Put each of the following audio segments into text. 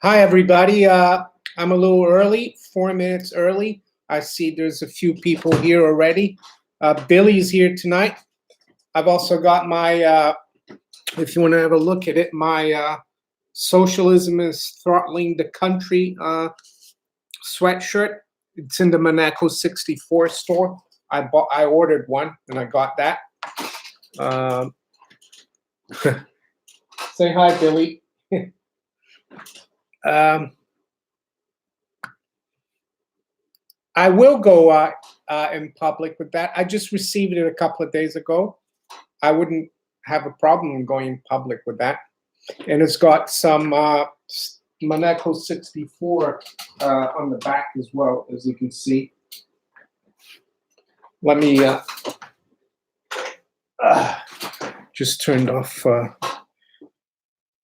Hi, everybody. I'm a little early, 4 minutes early. I see there's a few people here already. Billy's here tonight. I've also got my, if you want to have a look at it, my Socialism is Throttling the Country sweatshirt. It's in the maneco64 store. I ordered one and I got that. Say hi, Billy. I will go in public with that. I just received it a couple of days ago. I wouldn't have a problem going in public with that. And it's got some maneco64 on the back as well, as you can see. Let me just turned off.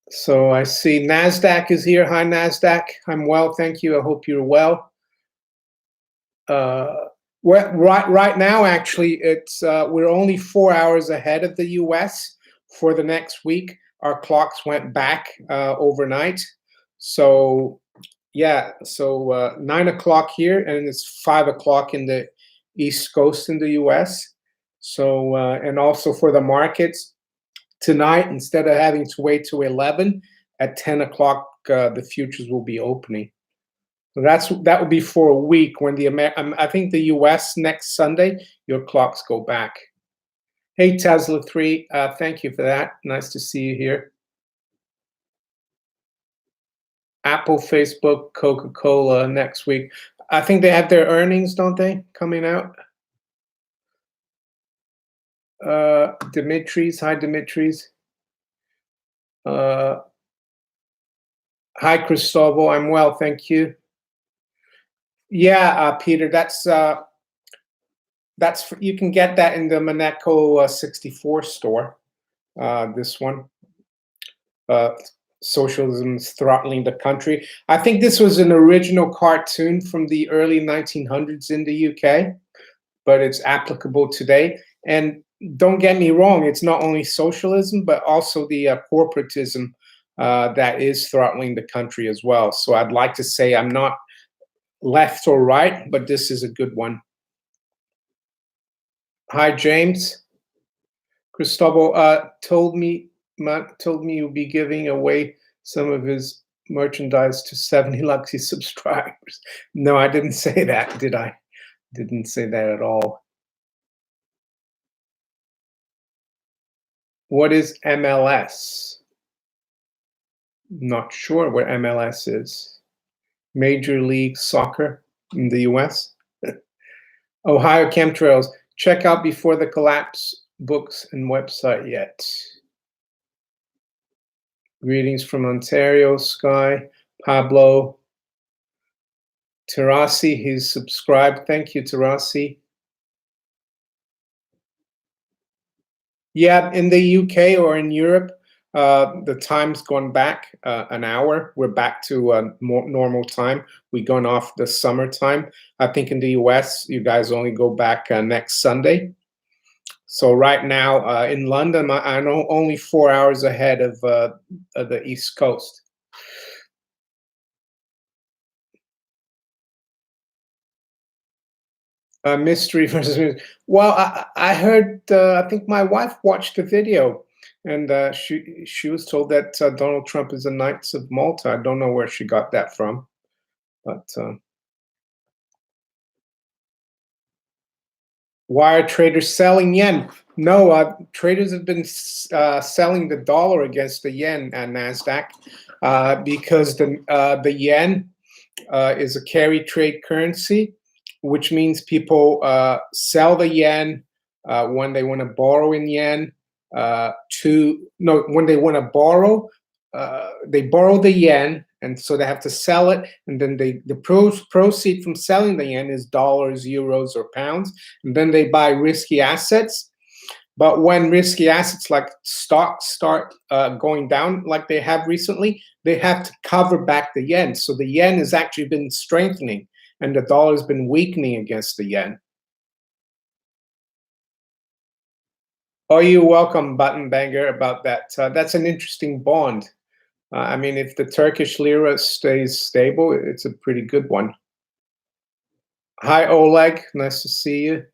So I see NASDAQ is here. Hi, NASDAQ. I'm well, thank you. I hope you're well. Right now, actually, it's we're only 4 hours ahead of the U.S. for the next week. Our clocks went back overnight, so yeah. So 9 o'clock here, and it's 5 o'clock in the East Coast in the U.S. So and also for the markets tonight, instead of having to wait till 11, at 10 o'clock the futures will be opening. So that would be for a week. When I think the U.S. next Sunday, your clocks go back. Hey, Tesla 3, thank you for that. Nice to see you here. Apple, Facebook, Coca-Cola next week. I think they have their earnings, don't they, coming out? Dimitris, hi, Dimitris. Hi, Cristobal. I'm well, thank you. Yeah, Peter, that's you can get that in the maneco64 store. This one, Socialism is Throttling the Country. I think this was an original cartoon from the early 1900s in the UK, but it's applicable today. And don't get me wrong, it's not only socialism, but also the corporatism that is throttling the country as well. So I'd like to say I'm not left or right, but this is a good one. Hi, James. Cristobal told me you'll be giving away some of his merchandise to 70 Luxy subscribers. No, I didn't say that, did I? Didn't say that at all. What is MLS? Not sure what MLS is. Major League Soccer in the US. Ohio Chemtrails. Check out Before the Collapse books and website yet. Greetings from Ontario, Sky, Pablo, Terasi, he's subscribed. Thank you, Terasi. Yeah, in the UK or in Europe, the time's gone back an hour. We're back to more normal time. We've gone off the summertime. I think in the US, you guys only go back next Sunday. So right now in London, I know only 4 hours ahead of the East Coast. Mystery versus mystery. Well, I heard. I think my wife watched the video, and she was told that Donald Trump is a Knights of Malta. I don't know where she got that from, but why are traders selling yen? No, traders have been selling the dollar against the yen and Nasdaq because the yen is a carry trade currency, which means people sell the yen when they want to borrow in yen. When they want to borrow, they borrow the yen, and so they have to sell it, and then the proceed from selling the yen is dollars, euros, or pounds, and then they buy risky assets. But when risky assets like stocks start going down, like they have recently, they have to cover back the yen. So the yen has actually been strengthening, and the dollar has been weakening against the yen. Oh, you're welcome, Button Banger, about that. That's an interesting bond. I mean, if the Turkish lira stays stable, it's a pretty good one. Hi, Oleg. Nice to see you.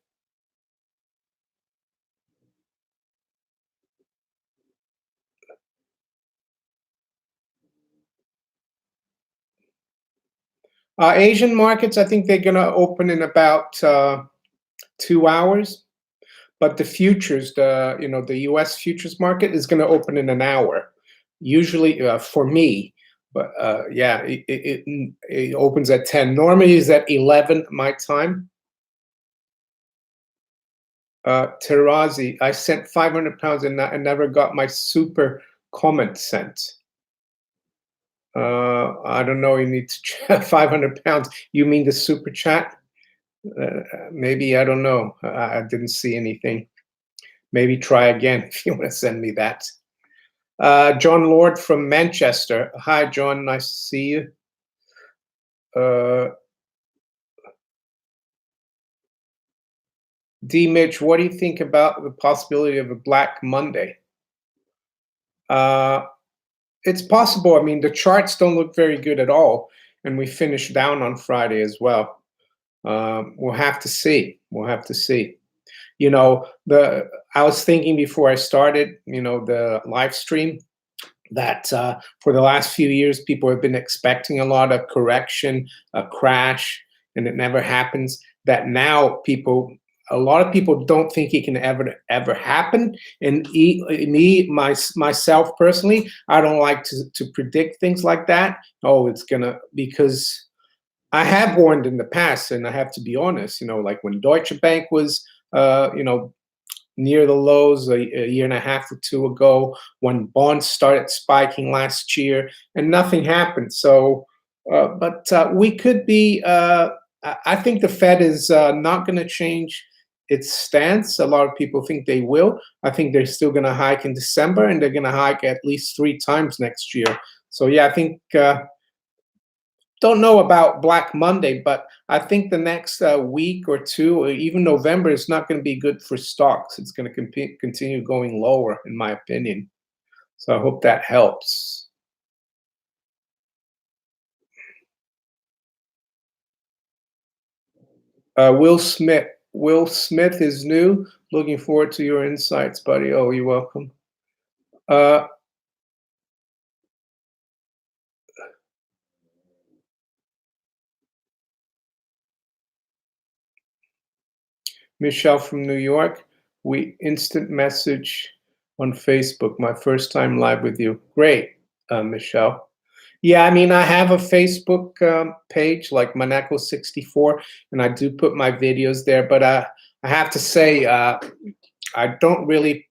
Asian markets, I think they're going to open in about 2 hours. But the futures, the U.S. futures market is going to open in an hour, usually for me. But yeah, it opens at 10. Normally, it's at 11 my time. Tarazi, I sent 500 pounds and I never got my super comment sent. I don't know. You need to 500 pounds. You mean the super chat? Maybe I don't know. I didn't see anything. Maybe try again if you want to send me that. John Lord from Manchester. Hi, John. Nice to see you. D. Mitch, what do you think about the possibility of a Black Monday? It's possible. I mean, the charts don't look very good at all, and we finished down on Friday as well. We'll have to see. We'll have to see. I was thinking before I started, the live stream, that for the last few years, people have been expecting a lot of correction, a crash, and it never happens. That now a lot of people don't think it can ever happen. And myself personally, I don't like to predict things like that. Oh, it's gonna, because I have warned in the past, and I have to be honest. Like when Deutsche Bank was, near the lows a year and a half or two ago, when bonds started spiking last year, and nothing happened. So, but we could be. I think the Fed is not going to change its stance. A lot of people think they will. I think they're still going to hike in December, and they're going to hike at least 3 times next year. So yeah, I think. Don't know about Black Monday, but I think the next week or two, or even November, is not going to be good for stocks. It's going to continue going lower, in my opinion. So I hope that helps. Will Smith. Will Smith is new. Looking forward to your insights, buddy. Oh, you're welcome. Michelle from New York. We instant message on Facebook. My first time live with you. Great, Michelle. Yeah, I mean, I have a Facebook page like maneco64, and I do put my videos there. But I have to say, I don't really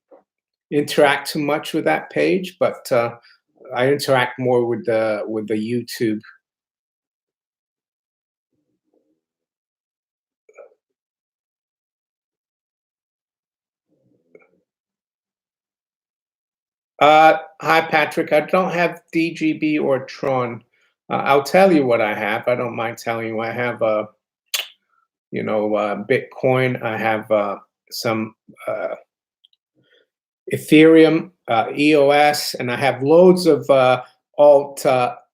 interact too much with that page, but I interact more with the YouTube. Hi, Patrick. I don't have DGB or Tron. I'll tell you what I have. I don't mind telling you. I have, Bitcoin. I have some Ethereum, EOS, and I have loads of alt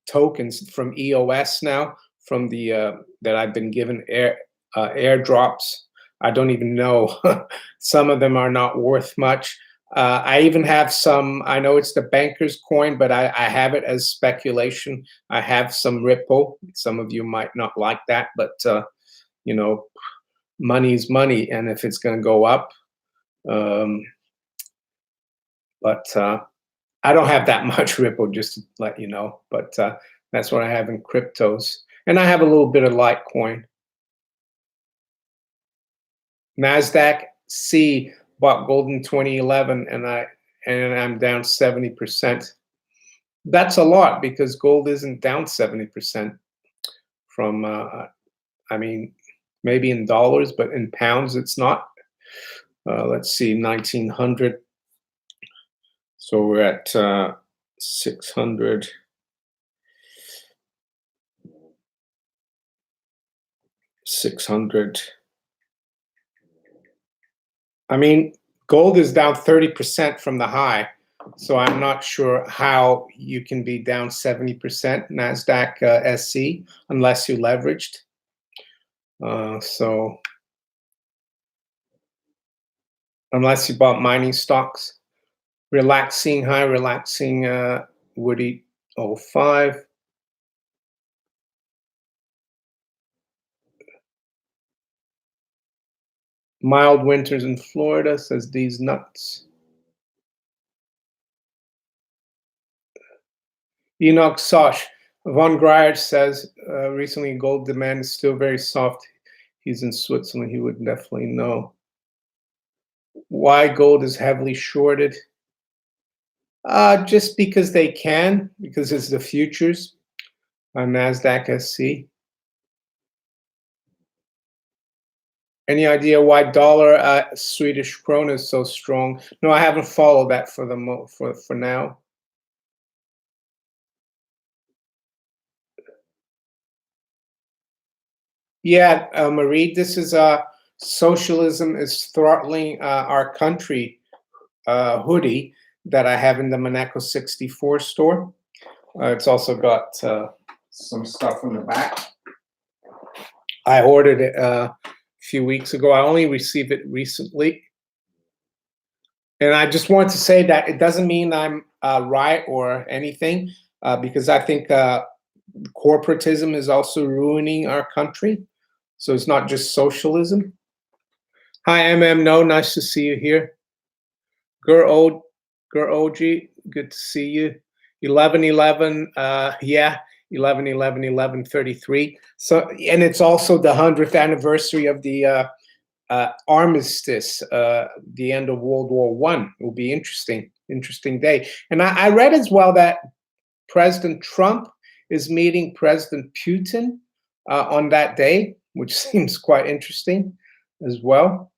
tokens from EOS now, from the that I've been given airdrops. I don't even know. Some of them are not worth much. I even have some. I know it's the banker's coin, but I have it as speculation. I have some Ripple. Some of you might not like that, but you know, money's money, and if it's going to go up. Um, but I don't have that much Ripple, just to let you know. But that's what I have in cryptos, and I have a little bit of Litecoin. Nasdaq C bought gold in 2011, and I'm down 70%. That's a lot because gold isn't down 70% from. I mean, maybe in dollars, but in pounds, it's not. Let's see, 1900. So we're at 600. 600. I mean, gold is down 30% from the high. So I'm not sure how you can be down 70% NASDAQ SC unless you leveraged. So unless you bought mining stocks. Relaxing high, relaxing Woody 05. Mild winters in Florida, says these nuts. Enoch Sosh. Von Gryer says recently gold demand is still very soft. He's in Switzerland. He would definitely know. Why gold is heavily shorted? Just because they can, because it's the futures on NASDAQ SC. Any idea why dollar Swedish krona is so strong? No, I haven't followed that for the for now. Yeah, Marie, this is socialism is throttling our country hoodie that I have in the maneco64 store. It's also got some stuff in the back. I ordered it a few weeks ago. I only received it recently. And I just want to say that it doesn't mean I'm right or anything, because I think corporatism is also ruining our country. So it's not just socialism. Hi, No, nice to see you here. Girl OG, good to see you. 11/11, yeah, 11/11/11/33. So, and it's also the 100th anniversary of the armistice, the end of World War One. It will be interesting day. And I read as well that President Trump is meeting President Putin on that day, which seems quite interesting as well.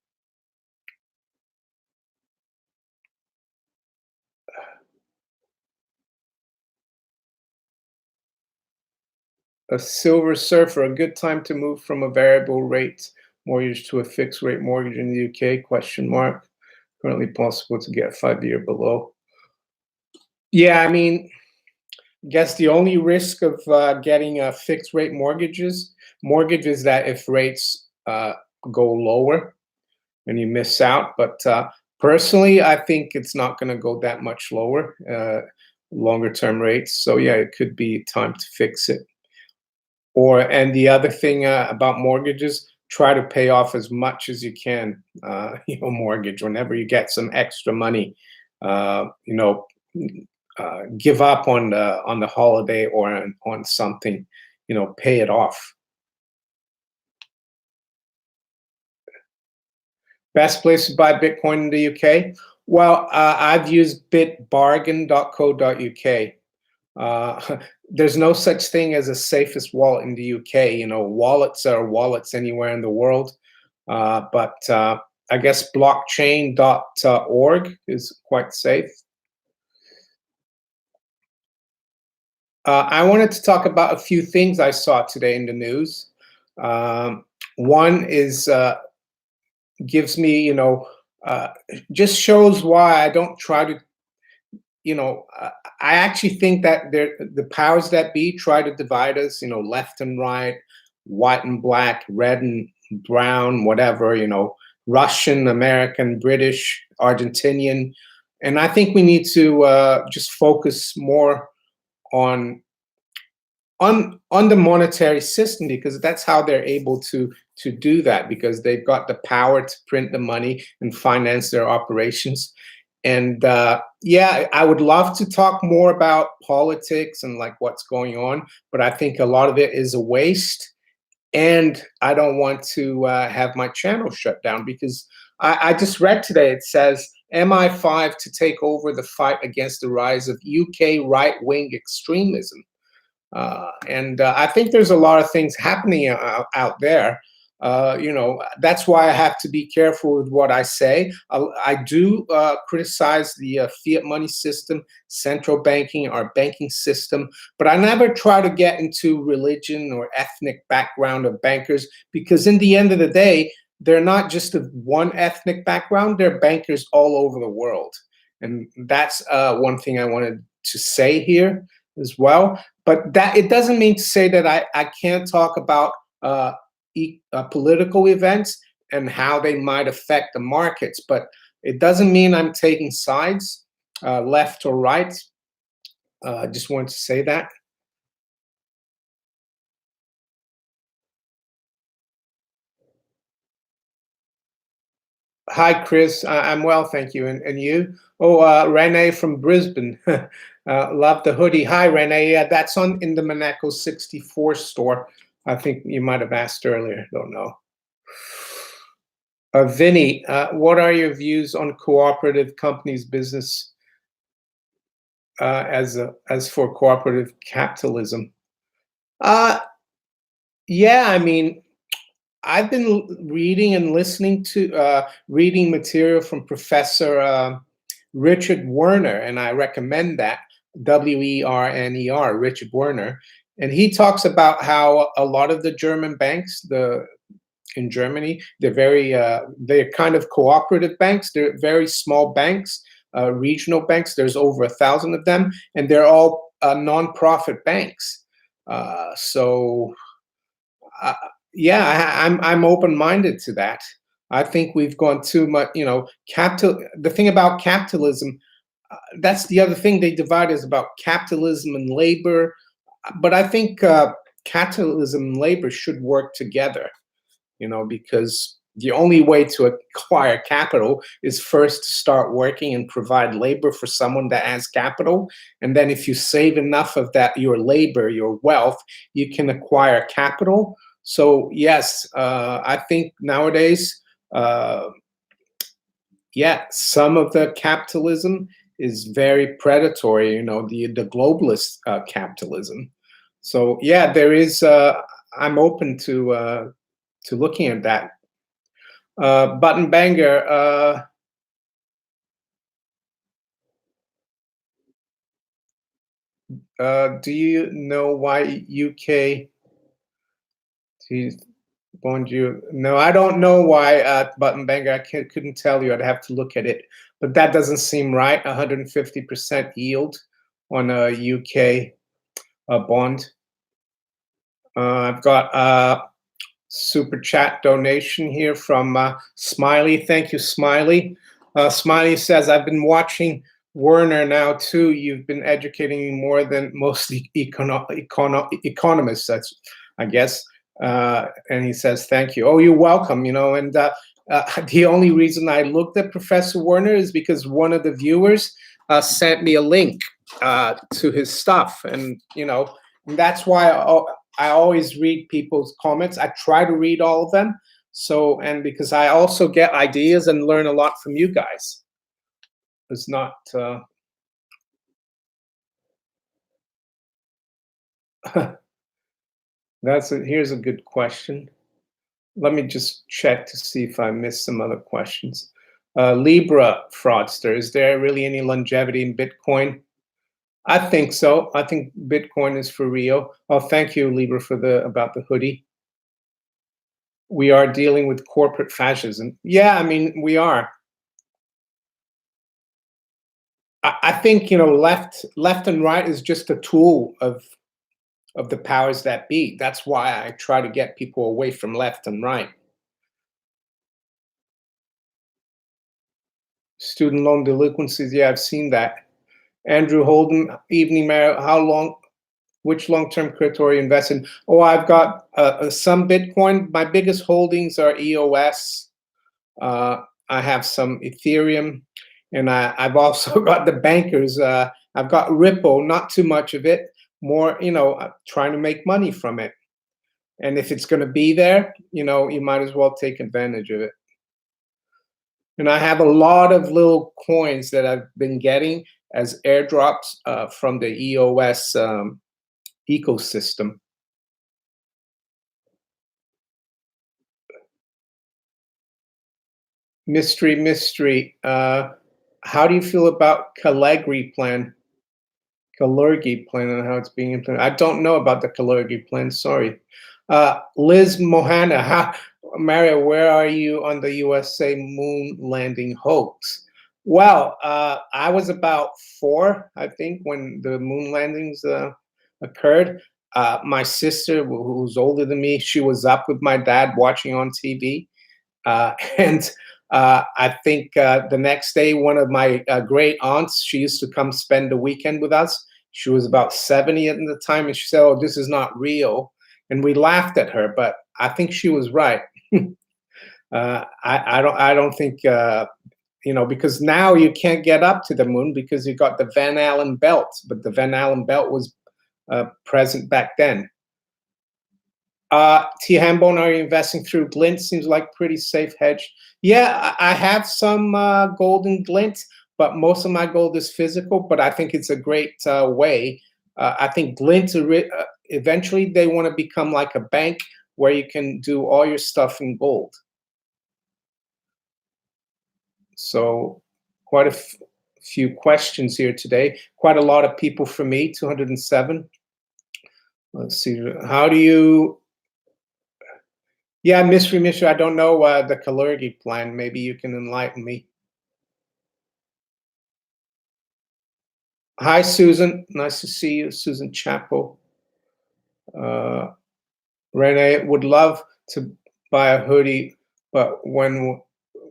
A Silver Surfer, a good time to move from a variable rate mortgage to a fixed rate mortgage in the UK? Question mark. Currently possible to get 5-year below. Yeah, I mean, I guess the only risk of getting a fixed rate mortgage is that if rates go lower and you miss out. But personally, I think it's not going to go that much lower, longer term rates. So yeah, it could be time to fix it. And the other thing about mortgages, try to pay off as much as you can, mortgage whenever you get some extra money. Give up on the holiday or on something, pay it off. Best place to buy Bitcoin in the UK? Well, I've used bitbargain.co.uk. There's no such thing as a safest wallet in the UK. Wallets are wallets anywhere in the world. But I guess blockchain.org is quite safe. I wanted to talk about a few things I saw today in the news. One is gives me, just shows why I don't try to, I actually think that the powers that be try to divide us, left and right, white and black, red and brown, whatever, Russian, American, British, Argentinian. And I think we need to just focus more on the monetary system, because that's how they're able to do that, because they've got the power to print the money and finance their operations. And yeah, I would love to talk more about politics and like what's going on, but I think a lot of it is a waste. And I don't want to have my channel shut down, because I just read today, it says MI5 to take over the fight against the rise of UK right-wing extremism. And I think there's a lot of things happening out there. That's why I have to be careful with what I say. I do criticize the fiat money system, central banking, our banking system, but I never try to get into religion or ethnic background of bankers, because in the end of the day, they're not just of one ethnic background, they're bankers all over the world. And that's one thing I wanted to say here as well. But that it doesn't mean to say that I can't talk about political events and how they might affect the markets. But it doesn't mean I'm taking sides, left or right. I just wanted to say that. Hi, Chris. I'm well, thank you. And you? Oh, Renee from Brisbane. Love the hoodie. Hi, Renee. Yeah, that's on in the maneco64 store. I think you might have asked earlier. Don't know. Vinny, what are your views on cooperative companies' business as for cooperative capitalism? Uh, yeah, I mean, I've been reading and listening to reading material from Professor Richard Werner, and I recommend that Werner, Richard Werner, and he talks about how a lot of the German banks, in Germany, they're kind of cooperative banks. They're very small banks, regional banks. There's over 1,000 of them, and they're all non-profit banks. So uh, yeah, I'm open-minded to that. I think we've gone too much, capital. The thing about capitalism, that's the other thing they divide is about capitalism and labor. But I think capitalism and labor should work together, because the only way to acquire capital is first to start working and provide labor for someone that has capital. And then if you save enough of that, your labor, your wealth, you can acquire capital. So yes, I think nowadays, yeah, some of the capitalism is very predatory. The globalist capitalism. So yeah, there is. I'm open to looking at that. Button Banger, do you know why UK? Bond you? No, I don't know why. Button Banger, couldn't tell you. I'd have to look at it, but that doesn't seem right. 150% yield on a UK bond. I've got super chat donation here from Smiley. Thank you, Smiley. Smiley says, I've been watching Werner now too. You've been educating me more than most economists, that's, I guess. And he says, thank you. Oh, you're welcome, and the only reason I looked at Professor Werner is because one of the viewers sent me a link to his stuff. And, that's why I always read people's comments. I try to read all of them. So, and because I also get ideas and learn a lot from you guys. It's not. Here's a good question. Let me just check to see if I missed some other questions. Libra fraudster, is there really any longevity in Bitcoin? I think so. I think Bitcoin is for real. Oh, thank you, Libra, about the hoodie. We are dealing with corporate fascism. Yeah, I mean, we are. I think left and right is just a tool of the powers that be. That's why I try to get people away from left and right. Student loan delinquencies, yeah, I've seen that. Andrew Holden, evening mayor. Which long-term crypto are you invested in? Oh, I've got some Bitcoin. My biggest holdings are EOS. I have some Ethereum, and I've also got the bankers. I've got Ripple, not too much of it. More, trying to make money from it. And if it's going to be there, you might as well take advantage of it. And I have a lot of little coins that I've been getting as airdrops from the EOS ecosystem. Mystery. How do you feel about Caligri plan? Caligri plan and how it's being implemented. I don't know about the Caligri plan. Sorry. Liz Mohana, Mario, where are you on the USA moon landing hoax? Well, I was about 4, I think, when the moon landings occurred. My sister, who's older than me, she was up with my dad watching on TV. And I think the next day, one of my great aunts, she used to come spend the weekend with us. She was about 70 at the time, and she said, "Oh, this is not real." And we laughed at her, but I think she was right. I don't think because now you can't get up to the moon because you got the Van Allen belt, but the Van Allen belt was present back then. T. Hambone, are you investing through Glint? Seems like pretty safe hedge. Yeah, I have some gold in Glint, but most of my gold is physical. But I think it's a great way. I think Glint eventually they want to become like a bank where you can do all your stuff in gold. So quite a few questions here today. Quite a lot of people for me. 207. Let's see. How do you Yeah, mystery. I don't know the Kalergi plan. Maybe you can enlighten me. Hi, Susan. Nice to see you, Susan Chappell. Uh, Renee would love to buy a hoodie, but when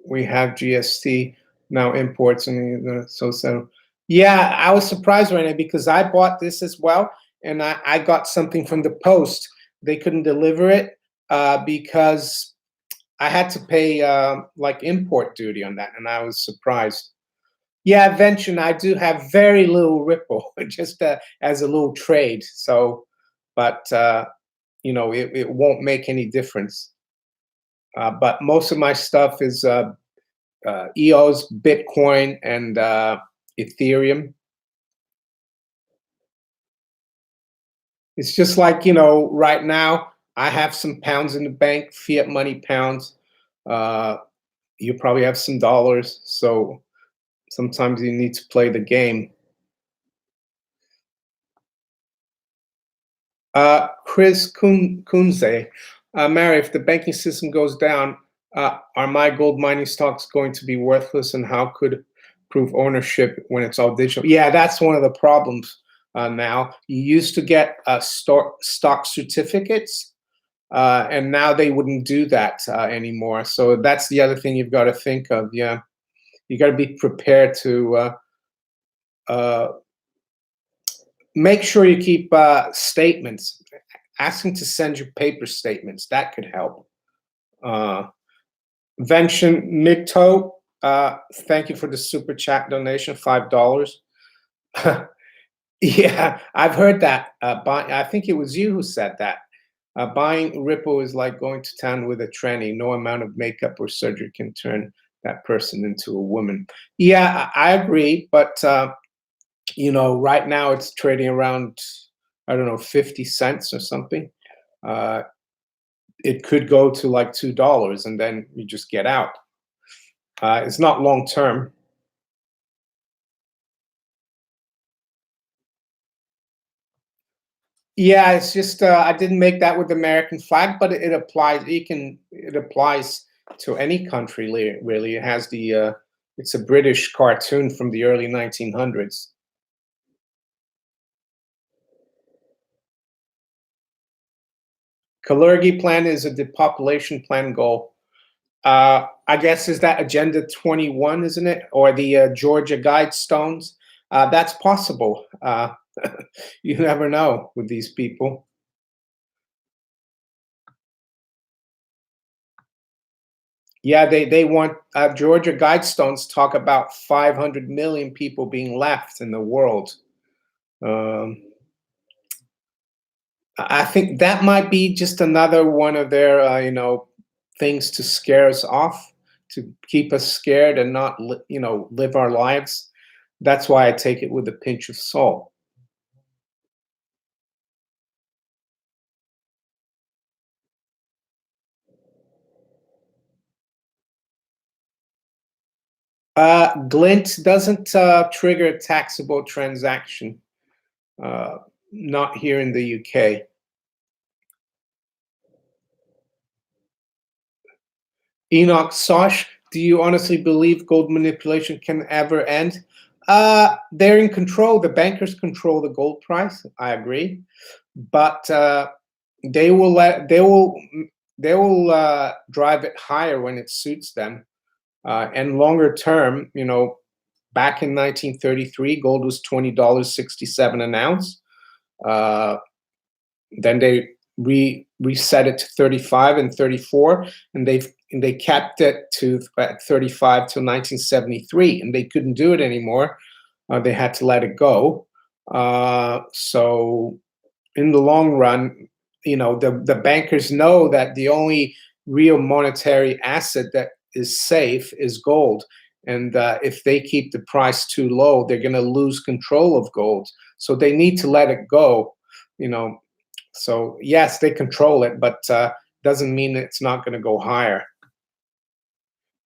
we have GST now imports and so. Yeah, I was surprised, Renee, because I bought this as well, and I got something from the post. They couldn't deliver it because I had to pay like import duty on that, and I was surprised. Yeah, Venture, I do have very little Ripple, just as a little trade. So, but it won't make any difference. But most of my stuff is EOS, Bitcoin, and Ethereum. It's just like right now I have some pounds in the bank, fiat money pounds. Uh, you probably have some dollars, so sometimes you need to play the game. Chris Kunze, Mary, if the banking system goes down, are my gold mining stocks going to be worthless, and how could prove ownership when it's all digital? Yeah, that's one of the problems now. You used to get stock certificates, and now they wouldn't do that anymore. So that's the other thing you've got to think of. Yeah, you got to be prepared to uh, make sure you keep statements. Ask them to send you paper statements. That could help. Vention Migto, thank you for the super chat donation, $5. Yeah, I've heard that. I think it was you who said that. Buying Ripple is like going to town with a tranny. No amount of makeup or surgery can turn that person into a woman. Yeah, I agree, but right now it's trading around, I don't know, 50 cents or something. Uh, it could go to like $2 and then you just get out. It's not long term. Yeah, it's just I didn't make that with the American flag, but it applies. It applies to any country. Really, it has the. It's a British cartoon from the early 1900s. Kalergi plan is a depopulation plan goal. I guess is that Agenda 21, isn't it? Or the Georgia Guidestones? That's possible. You never know with these people. Yeah, they want Georgia Guidestones talk about 500 million people being left in the world. Um, I think that might be just another one of their, things to scare us off, to keep us scared and not, live our lives. That's why I take it with a pinch of salt. Glint doesn't trigger a taxable transaction, uh, not here in the UK. Enoch Sosh, Do you honestly believe gold manipulation can ever end? They're in control. The bankers control the gold price. I agree, but they will let they will drive it higher when it suits them. And longer term, back in 1933, gold was $20.67 an ounce. Uh, then they reset it to 35 and 34, and they kept it to at 35 till 1973, and they couldn't do it anymore. They had to let it go. So in the long run, the bankers know that the only real monetary asset that is safe is gold. And if they keep the price too low, they're going to lose control of gold. So they need to let it go. You know, so yes, they control it, but doesn't mean it's not going to go higher.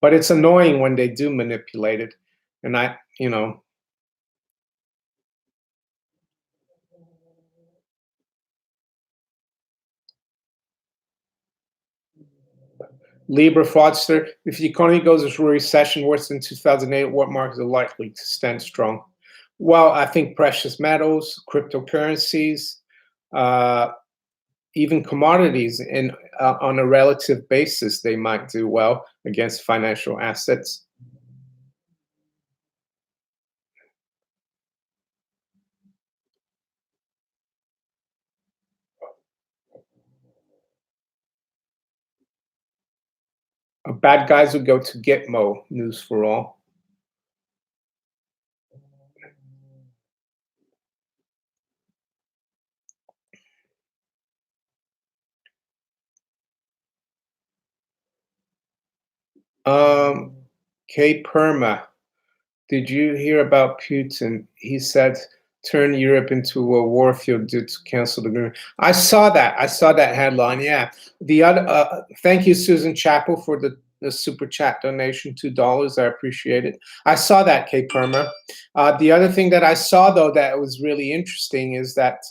But it's annoying when they do manipulate it, and Libra fraudster. If the economy goes into a recession worse than 2008, what markets are likely to stand strong? Well, I think precious metals, cryptocurrencies, uh, even commodities, on a relative basis, they might do well against financial assets. Bad guys would go to Gitmo. News for all. K Perma. Did you hear about Putin? He said turn Europe into a war field due to cancel the agreement. I saw that. I saw that headline. Yeah. The other. Thank you, Susan Chappell, for the super chat donation, $2. I appreciate it. I saw that, K Perma. The other thing that I saw though that was really interesting is that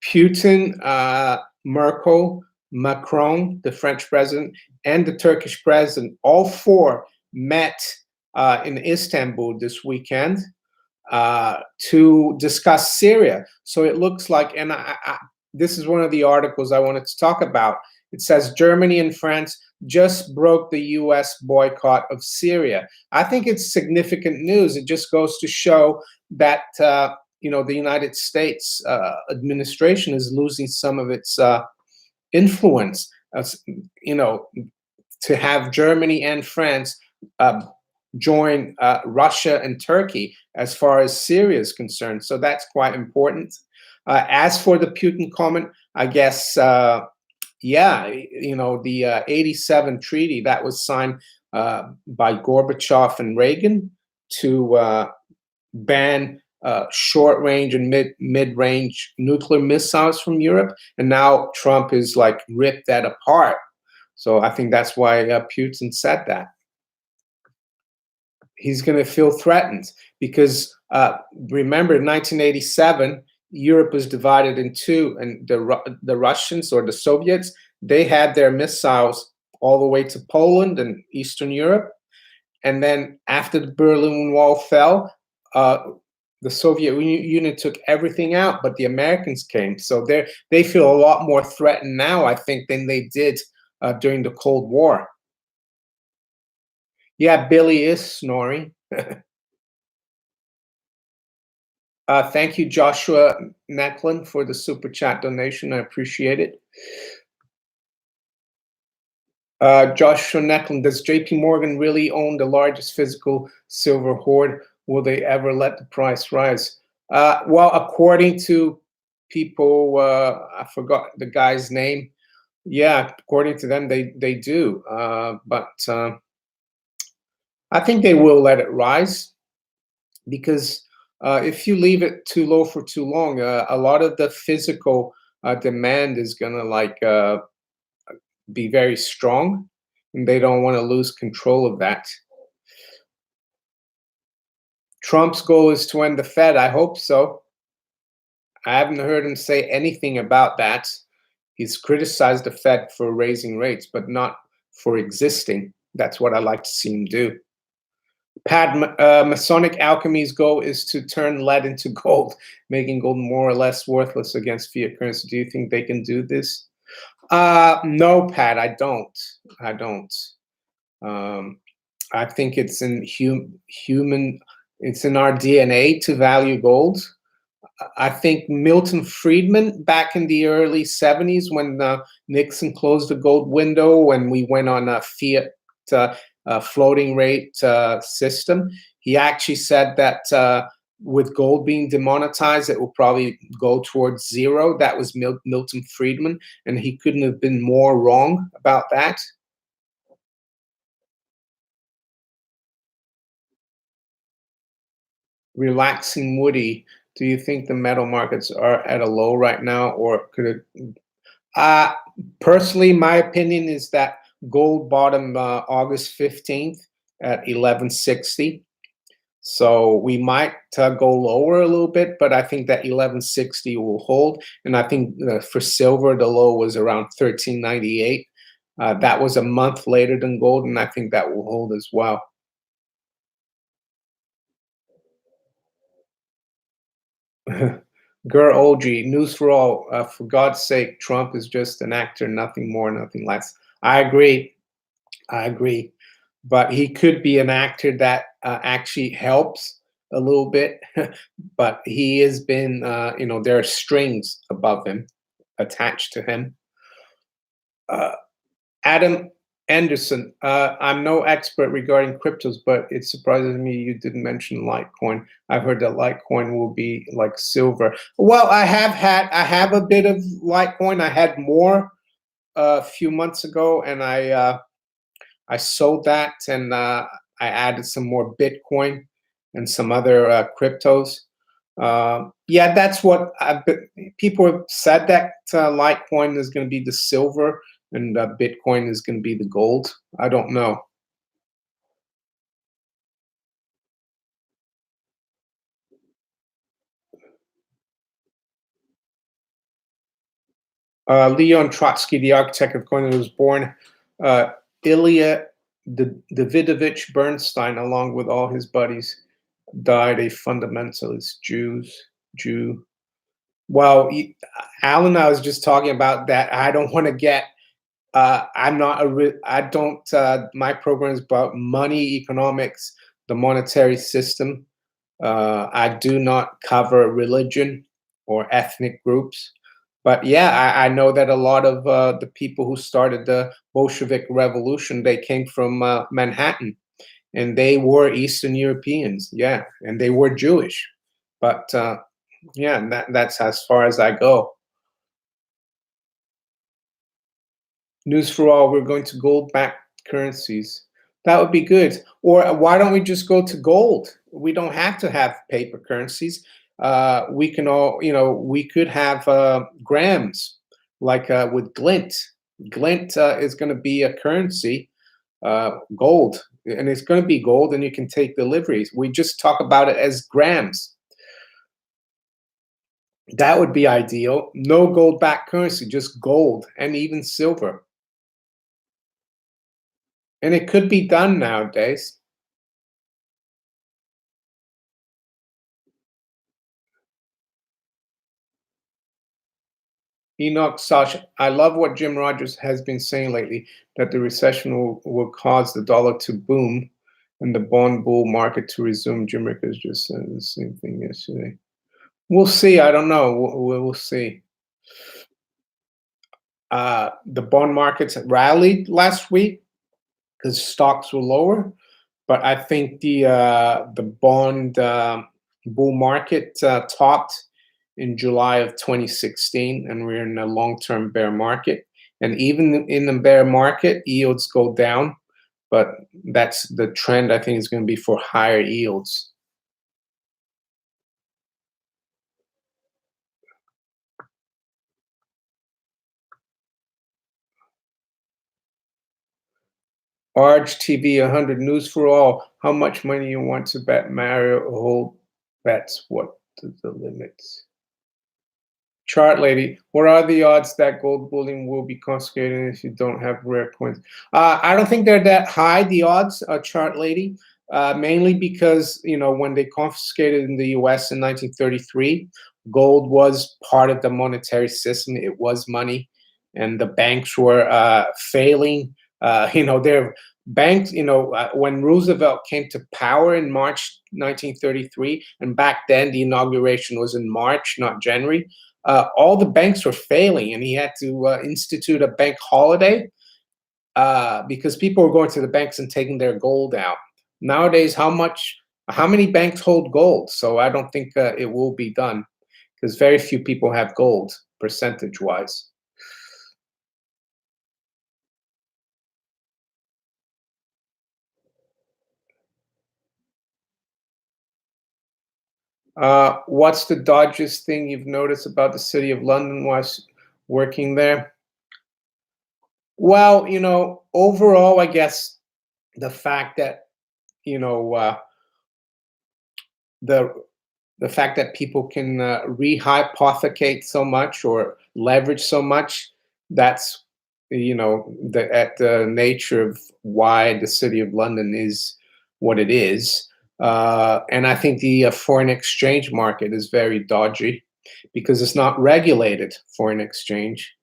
Putin, Merkel, Macron, the French president, and the Turkish president, all four met in Istanbul this weekend to discuss Syria. So it looks like, and this is one of the articles I wanted to talk about. It says Germany and France just broke the U.S. boycott of Syria. I think it's significant news. It just goes to show that the United States administration is losing some of its influence. You know, to have Germany and France join Russia and Turkey as far as Syria is concerned. So that's quite important. As for the Putin comment, I guess, yeah, the 87 treaty that was signed by Gorbachev and Reagan to ban short-range and mid-range nuclear missiles from Europe, and now Trump is like ripped that apart. So I think that's why Putin said that. He's going to feel threatened because remember, in 1987, Europe was divided in two, and the Russians or the Soviets, they had their missiles all the way to Poland and Eastern Europe, and then after the Berlin Wall fell, the Soviet Union took everything out, but the Americans came. So they feel a lot more threatened now, I think, than they did during the Cold War. Yeah, Billy is snoring. Thank you, Joshua Necklin, for the super chat donation. I appreciate it. Joshua Necklin, does JP Morgan really own the largest physical silver hoard? Will they ever let the price rise? Well, according to people, I forgot the guy's name. Yeah, according to them, they do. But I think they will let it rise because if you leave it too low for too long, a lot of the physical demand is gonna be very strong, and they don't want to lose control of that. Trump's goal is to end the Fed. I hope so. I haven't heard him say anything about that. He's criticized the Fed for raising rates, but not for existing. That's what I like to see him do. Masonic Alchemy's goal is to turn lead into gold, making gold more or less worthless against fiat currency. Do you think they can do this? No, Pat, I don't. I don't. Um, I think it's in human, it's in our DNA to value gold. I think Milton Friedman back in the early 70s when Nixon closed the gold window, when we went on a fiat floating rate system, he actually said that with gold being demonetized, it will probably go towards zero. That was Milton Friedman, and he couldn't have been more wrong about that. Relaxing Woody, do you think the metal markets are at a low right now, or could it? Uh, Personally, my opinion is that gold bottomed August 15th at 1160. So we might go lower a little bit, but I think that 1160 will hold. And I think for silver, the low was around 1398. That was a month later than gold, and I think that will hold as well. Gur Olgi, news for all. For God's sake, Trump is just an actor, nothing more, nothing less. I agree. I agree. But he could be an actor that actually helps a little bit. But he has been, there are strings above him, attached to him. Adam Anderson, I'm no expert regarding cryptos, but it surprises me you didn't mention Litecoin. I've heard that Litecoin will be like silver. Well, I have a bit of Litecoin. I had more a few months ago, and I sold that, and I added some more Bitcoin and some other cryptos. Yeah, that's what people have said, that Litecoin is going to be the silver and Bitcoin is going to be the gold. I don't know. Leon Trotsky, the architect of coin, was born. Ilya Davidovich Bernstein, along with all his buddies, died a fundamentalist Jew. Well, Alan, I was just talking about that. I don't want to get. I'm not a. I don't. My program is about money, economics, the monetary system. I do not cover religion or ethnic groups. But yeah, I know that a lot of the people who started the Bolshevik Revolution, they came from Manhattan, and they were Eastern Europeans. Yeah, and they were Jewish. But yeah, that's as far as I go. News for all, we're going to gold-backed currencies. That would be good. Or why don't we just go to gold? We don't have to have paper currencies. We can all, we could have grams, like with Glint. Glint is going to be a currency, gold, and it's going to be gold, and you can take deliveries. We just talk about it as grams. That would be ideal. No gold-backed currency, just gold and even silver. And it could be done nowadays. Enoch Sasha, I love what Jim Rogers has been saying lately, that the recession will cause the dollar to boom and the bond bull market to resume. Jim Rickers just said the same thing yesterday. We'll see. I don't know. We'll see. The bond markets rallied last week because stocks were lower, but I think the bond bull market topped in July of 2016, and we're in a long-term bear market. And even in the bear market, yields go down, but that's the trend. I think is going to be for higher yields. Arch TV 100 news for all. How much money you want to bet Mario hold bets? What are the limits? Chart lady, what are the odds that gold bullion will be confiscated if you don't have rare coins? I don't think they're that high, the odds, chart lady, mainly because, when they confiscated in the US in 1933, gold was part of the monetary system. It was money, and the banks were failing. Their banks, when Roosevelt came to power in March 1933, and back then the inauguration was in March, not January, all the banks were failing, and he had to institute a bank holiday because people were going to the banks and taking their gold out. Nowadays, how many banks hold gold? So I don't think it will be done because very few people have gold percentage wise. What's the dodgiest thing you've noticed about the city of London whilst working there? Well, overall, I guess the fact that you know the the fact that people can rehypothecate so much or leverage so much, that's the nature of why the city of London is what it is. And I think the foreign exchange market is very dodgy because it's not regulated foreign exchange.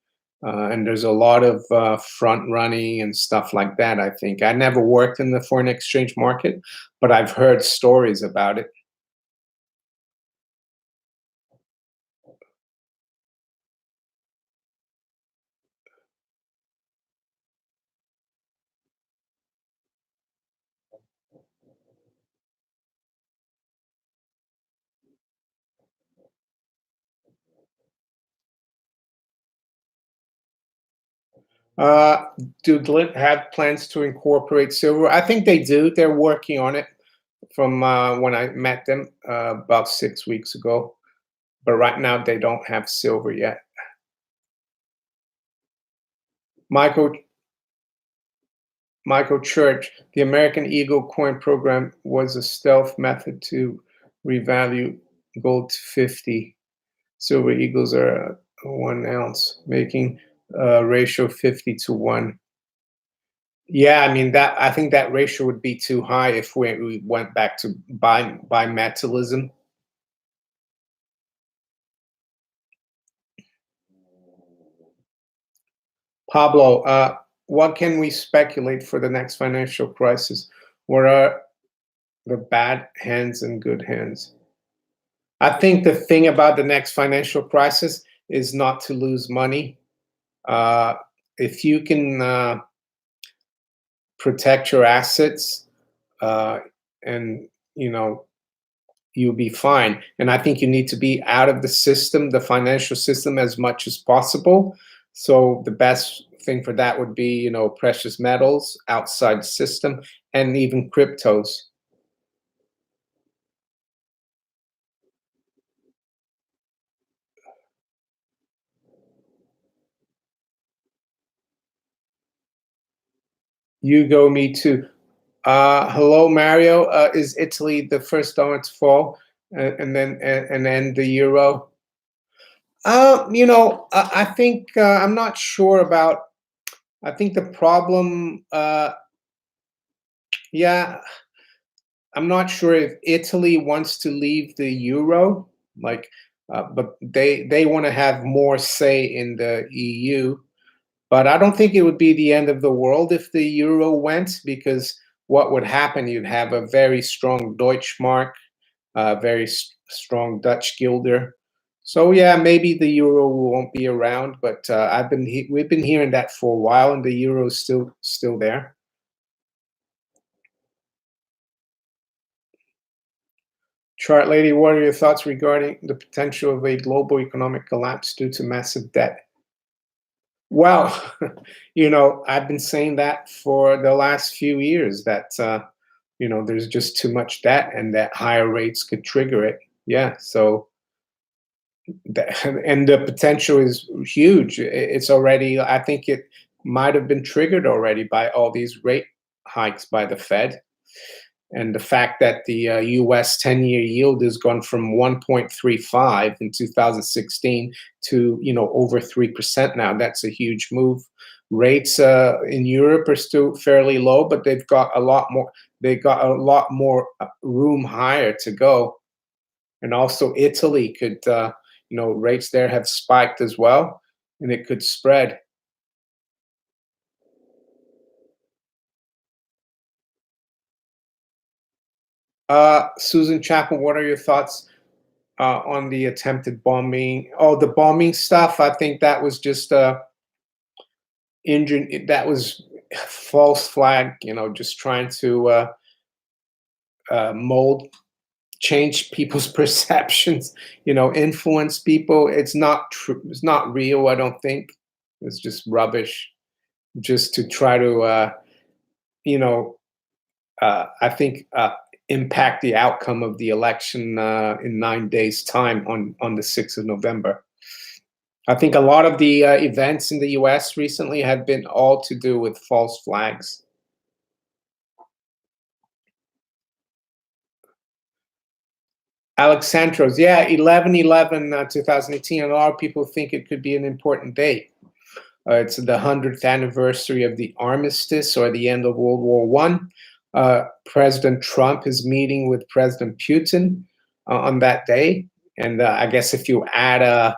And there's a lot of front running and stuff like that. I think I never worked in the foreign exchange market, but I've heard stories about it. Uh, do Glint have plans to incorporate silver? I think they do. They're working on it from when I met them about 6 weeks ago. But right now, they don't have silver yet. Michael Michael Church, the American Eagle coin program was a stealth method to revalue gold to 50. Silver eagles are 1 ounce, making a ratio 50 to 1. Yeah, I mean that. I think that ratio would be too high if we went back to bimetallism. Pablo, what can we speculate for the next financial crisis? What are the bad hands and good hands? I think the thing about the next financial crisis is not to lose money. Uh, if you can protect your assets, uh, and you'll be fine. And I think you need to be out of the system, the financial system, as much as possible. So the best thing for that would be, precious metals outside the system and even cryptos. You go, me too. Hello, Mario. Is Italy the first dollar to fall and then the euro? I think I'm not sure about. I think the problem. Yeah, I'm not sure if Italy wants to leave the euro, like, but they want to have more say in the EU. But I don't think it would be the end of the world if the euro went, because what would happen? You'd have a very strong Deutschmark, very strong Dutch guilder. So yeah, maybe the euro won't be around, but we've been hearing that for a while, and the euro is still there. Chart lady, what are your thoughts regarding the potential of a global economic collapse due to massive debt? Well, I've been saying that for the last few years that there's just too much debt and that higher rates could trigger it. Yeah, so and the potential is huge. It's already, I think it might have been triggered already by all these rate hikes by the Fed. And the fact that the U.S. 10-year yield has gone from 1.35 in 2016 to over 3% now. That's a huge move. Rates in Europe are still fairly low, but they've got a lot more. They got a lot more room higher to go. And also Italy could, rates there have spiked as well, and it could spread. Susan Chapel, what are your thoughts on the attempted bombing? Oh, the bombing stuff. I think that was just injured. That was false flag. Just trying to mold, change people's perceptions. Influence people. It's not true. It's not real. I don't think. It's just rubbish. Just to try to, I think, impact the outcome of the election in 9 days' time on the 6th of November. I think a lot of the events in the U.S. recently have been all to do with false flags. Alexandros, yeah, 11/11, 2018. A lot of people think it could be an important date. It's the 100th anniversary of the armistice, or the end of World War One. President Trump is meeting with President Putin on that day, and I guess if you add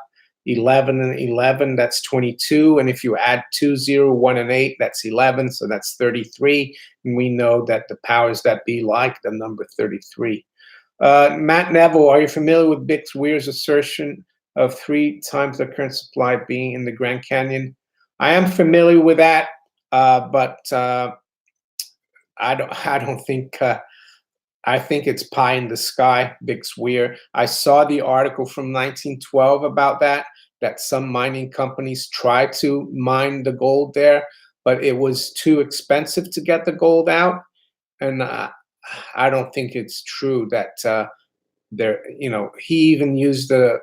11 and 11, that's 22, and if you add 2, 0, 1, and 8, that's 11, so that's 33. And we know that the powers that be like the number 33. Matt Neville, are you familiar with Bix Weir's assertion of 3 times the current supply being in the Grand Canyon? I am familiar with that, but I don't think. I think it's pie in the sky, Bix Weir. I saw the article from 1912 about that. That some mining companies tried to mine the gold there, but it was too expensive to get the gold out, and I don't think it's true that there. He even used the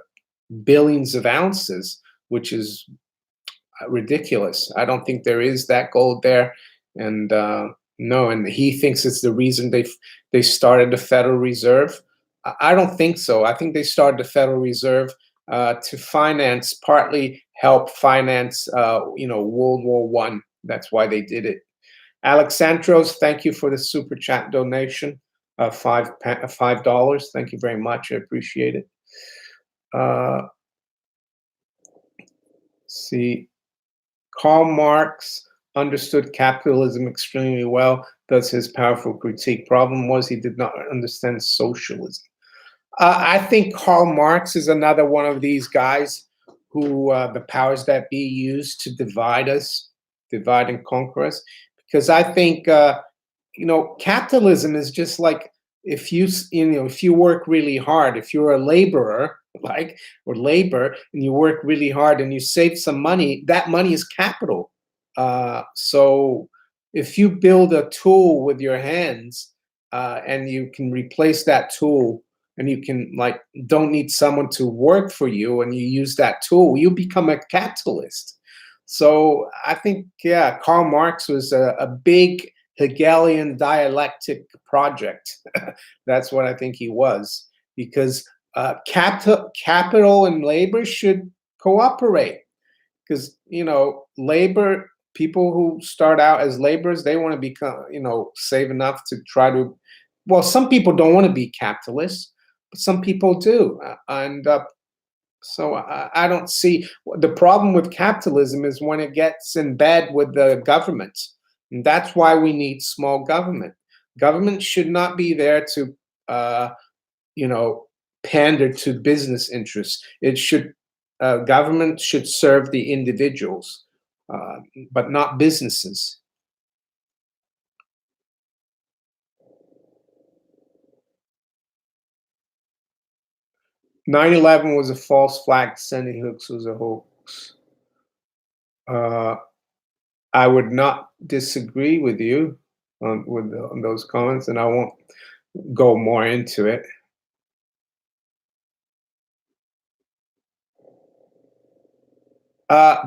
billions of ounces, which is ridiculous. I don't think there is that gold there, and no, and he thinks it's the reason they started the Federal Reserve. I don't think so. I think they started the Federal Reserve to partly help finance, World War One. That's why they did it. Alexandros, thank you for the super chat donation, $5. Thank you very much. I appreciate it. See. Karl Marx understood capitalism extremely well. Thus, his powerful critique. Problem was he did not understand socialism. I think Karl Marx is another one of these guys who the powers that be use to divide us, divide and conquer us. Because I think capitalism is just like if you work really hard, if you're a laborer, or labor, and you work really hard and you save some money, that money is capital. So if you build a tool with your hands and you can replace that tool, and you can don't need someone to work for you, and you use that tool, you become a capitalist. So I think, yeah, Karl Marx was a big Hegelian dialectic project. That's what I think he was, because capital and labor should cooperate, because labor, people who start out as laborers, they want to become, save enough to try to. Well, some people don't want to be capitalists, but some people do, and so I don't see the problem with capitalism is when it gets in bed with the government, and that's why we need small government. Government should not be there to, pander to business interests. It should government should serve the individuals, but not businesses. 9/11 was a false flag. Sandy Hooks was a hoax. Uh, I would not disagree with you on those comments, and I won't go more into it.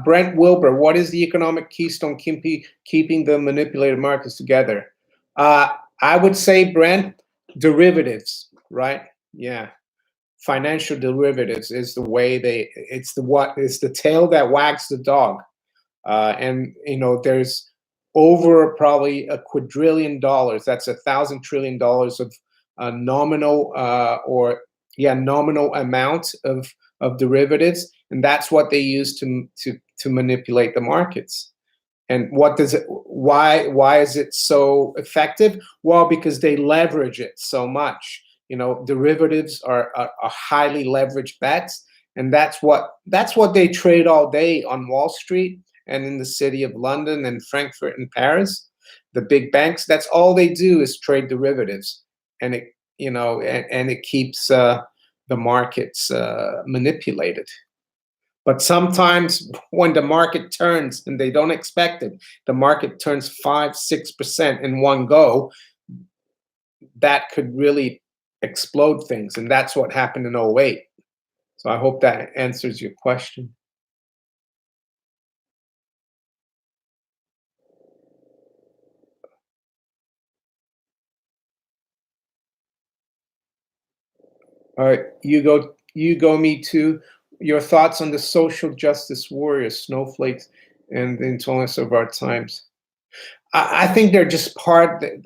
Brent Wilbur, what is the economic keystone keeping the manipulated markets together? I would say, Brent, derivatives, right? Yeah. Financial derivatives is the way it's the tail that wags the dog. And there's over probably $250 billion. That's $1,000 trillion of nominal or yeah, nominal amount of derivatives, and that's what they use to manipulate the markets. And what does it? Why is it so effective? Well, because they leverage it so much. Derivatives are highly leveraged bets, and that's what they trade all day on Wall Street and in the city of London and Frankfurt and Paris. The big banks, that's all they do is trade derivatives, and it keeps the markets manipulated. But sometimes when the market turns and they don't expect it, the market turns 5, 6% in one go, that could really explode things. And that's what happened in '08. So I hope that answers your question. All right, you go me too. Your thoughts on the social justice warriors, snowflakes, and the intolerance of our times. I think they're just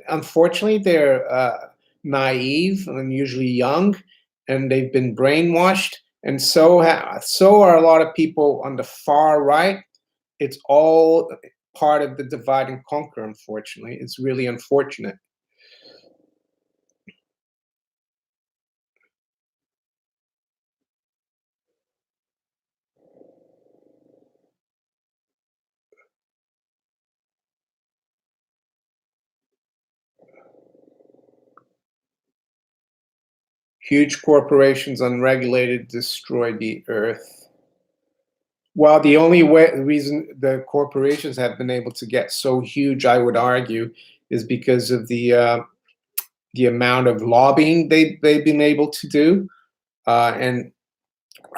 unfortunately, they're naive and usually young, and they've been brainwashed. And so are a lot of people on the far right. It's all part of the divide and conquer, unfortunately. It's really unfortunate. Huge corporations, unregulated, destroy the earth. Well, the only reason the corporations have been able to get so huge, I would argue, is because of the amount of lobbying they've been able to do, and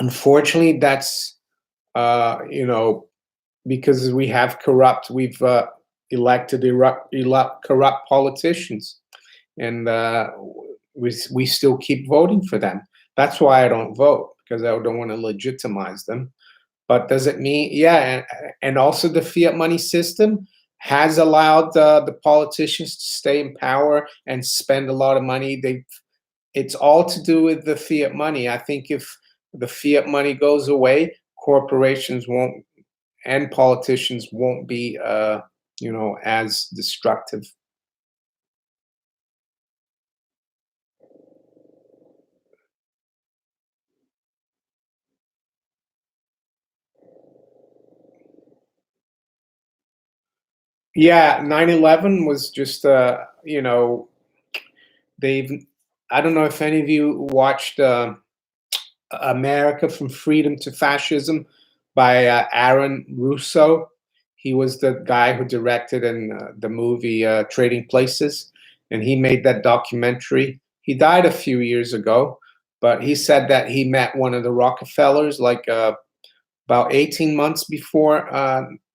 unfortunately, that's because we've elected corrupt politicians, and we still keep voting for them. That's why I don't vote, because I don't want to legitimize them. But does it mean, yeah, and also the fiat money system has allowed the politicians to stay in power and spend a lot of money. It's all to do with the fiat money. I think if the fiat money goes away, corporations won't and politicians won't be, as destructive. Yeah, 9/11 was just, they've. I don't know if any of you watched America from Freedom to Fascism by Aaron Russo. He was the guy who directed the movie Trading Places, and he made that documentary. He died a few years ago, but he said that he met one of the Rockefellers like about 18 months before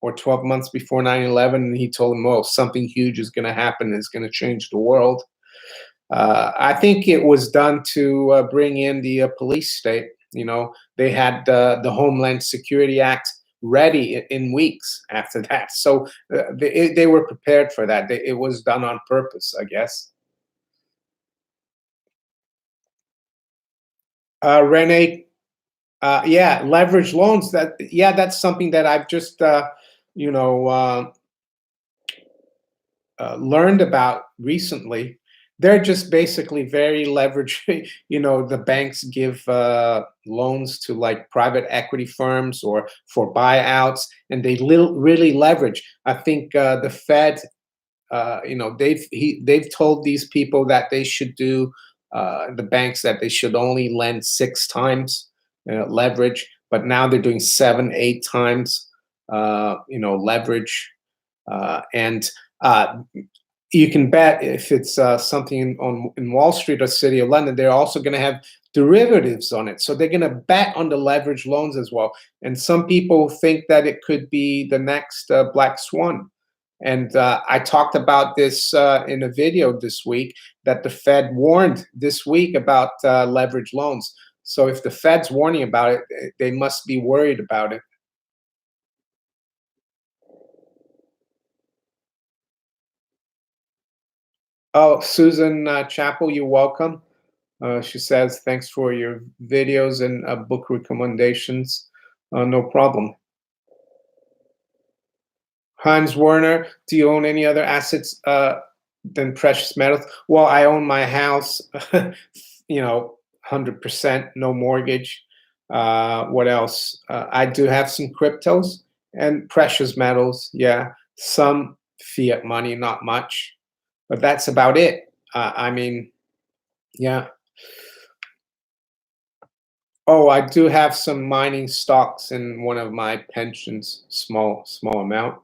or 12 months before 9/11, and he told him, oh, something huge is going to happen. It's going to change the world. I think it was done to bring in the police state. They had the Homeland Security Act ready in weeks after that. So they were prepared for that. It was done on purpose, I guess. Renee, yeah, leverage loans. That's something that I've just you know learned about recently. They're just basically very leveraged. The banks give loans to like private equity firms or for buyouts, and they really leverage. I think the Fed, they've told these people that they should do the banks that they should only lend 6 times leverage, but now they're doing 7, 8 times leverage, and you can bet if it's something in Wall Street or City of London, they're also going to have derivatives on it. So they're going to bet on the leverage loans as well. And some people think that it could be the next black swan. And I talked about this in a video this week, that the Fed warned this week about leverage loans. So if the Fed's warning about it, they must be worried about it. Oh, Susan Chappell, you're welcome. She says, thanks for your videos and book recommendations. No problem. Hans Werner, do you own any other assets than precious metals? Well, I own my house, 100%, no mortgage. What else? I do have some cryptos and precious metals. Yeah, some fiat money, not much, but that's about it. I mean, yeah. Oh, I do have some mining stocks in one of my pensions, small amount.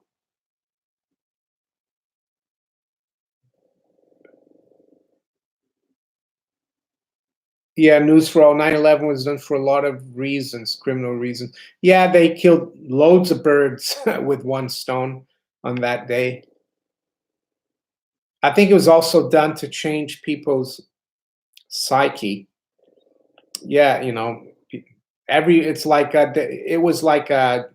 Yeah, news for all. 9/11 was done for a lot of reasons, criminal reasons. Yeah, they killed loads of birds with one stone on that day. I think it was also done to change people's psyche. Yeah, it's like it was like JFK,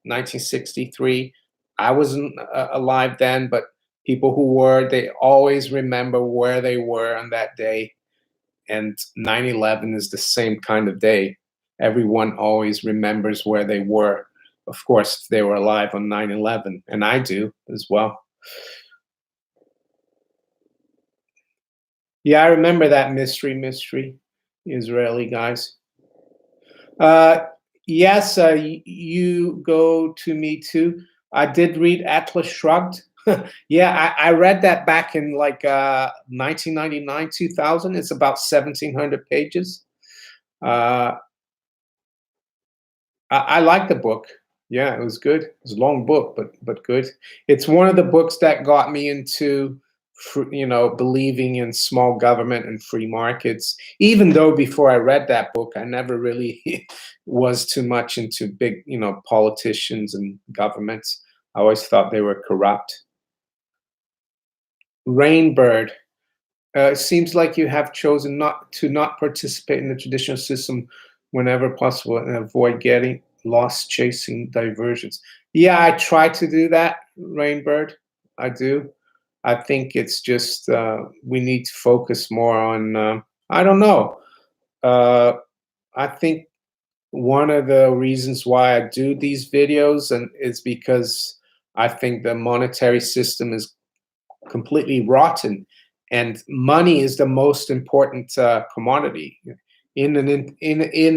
1963. I wasn't alive then, but people who were, they always remember where they were on that day. And 9/11 is the same kind of day. Everyone always remembers where they were, of course, if they were alive on 9/11, and I do as well. Yeah, I remember that mystery, Israeli guys. Uh, yes, you go to me too. I did read Atlas Shrugged. Yeah, I read that back in like 1999, 2000. It's about 1,700 pages. Uh, I like the book. Yeah, it was good. It was a long book, but good. It's one of the books that got me into, believing in small government and free markets. Even though before I read that book, I never really was too much into big, politicians and governments. I always thought they were corrupt. Rainbird. It seems like you have chosen not participate in the traditional system whenever possible and avoid getting lost chasing diversions. Yeah, I try to do that, Rainbird. I do. I think it's just we need to focus more on. I don't know. Uh, I think one of the reasons why I do these videos and is because I think the monetary system is completely rotten, and money is the most important commodity in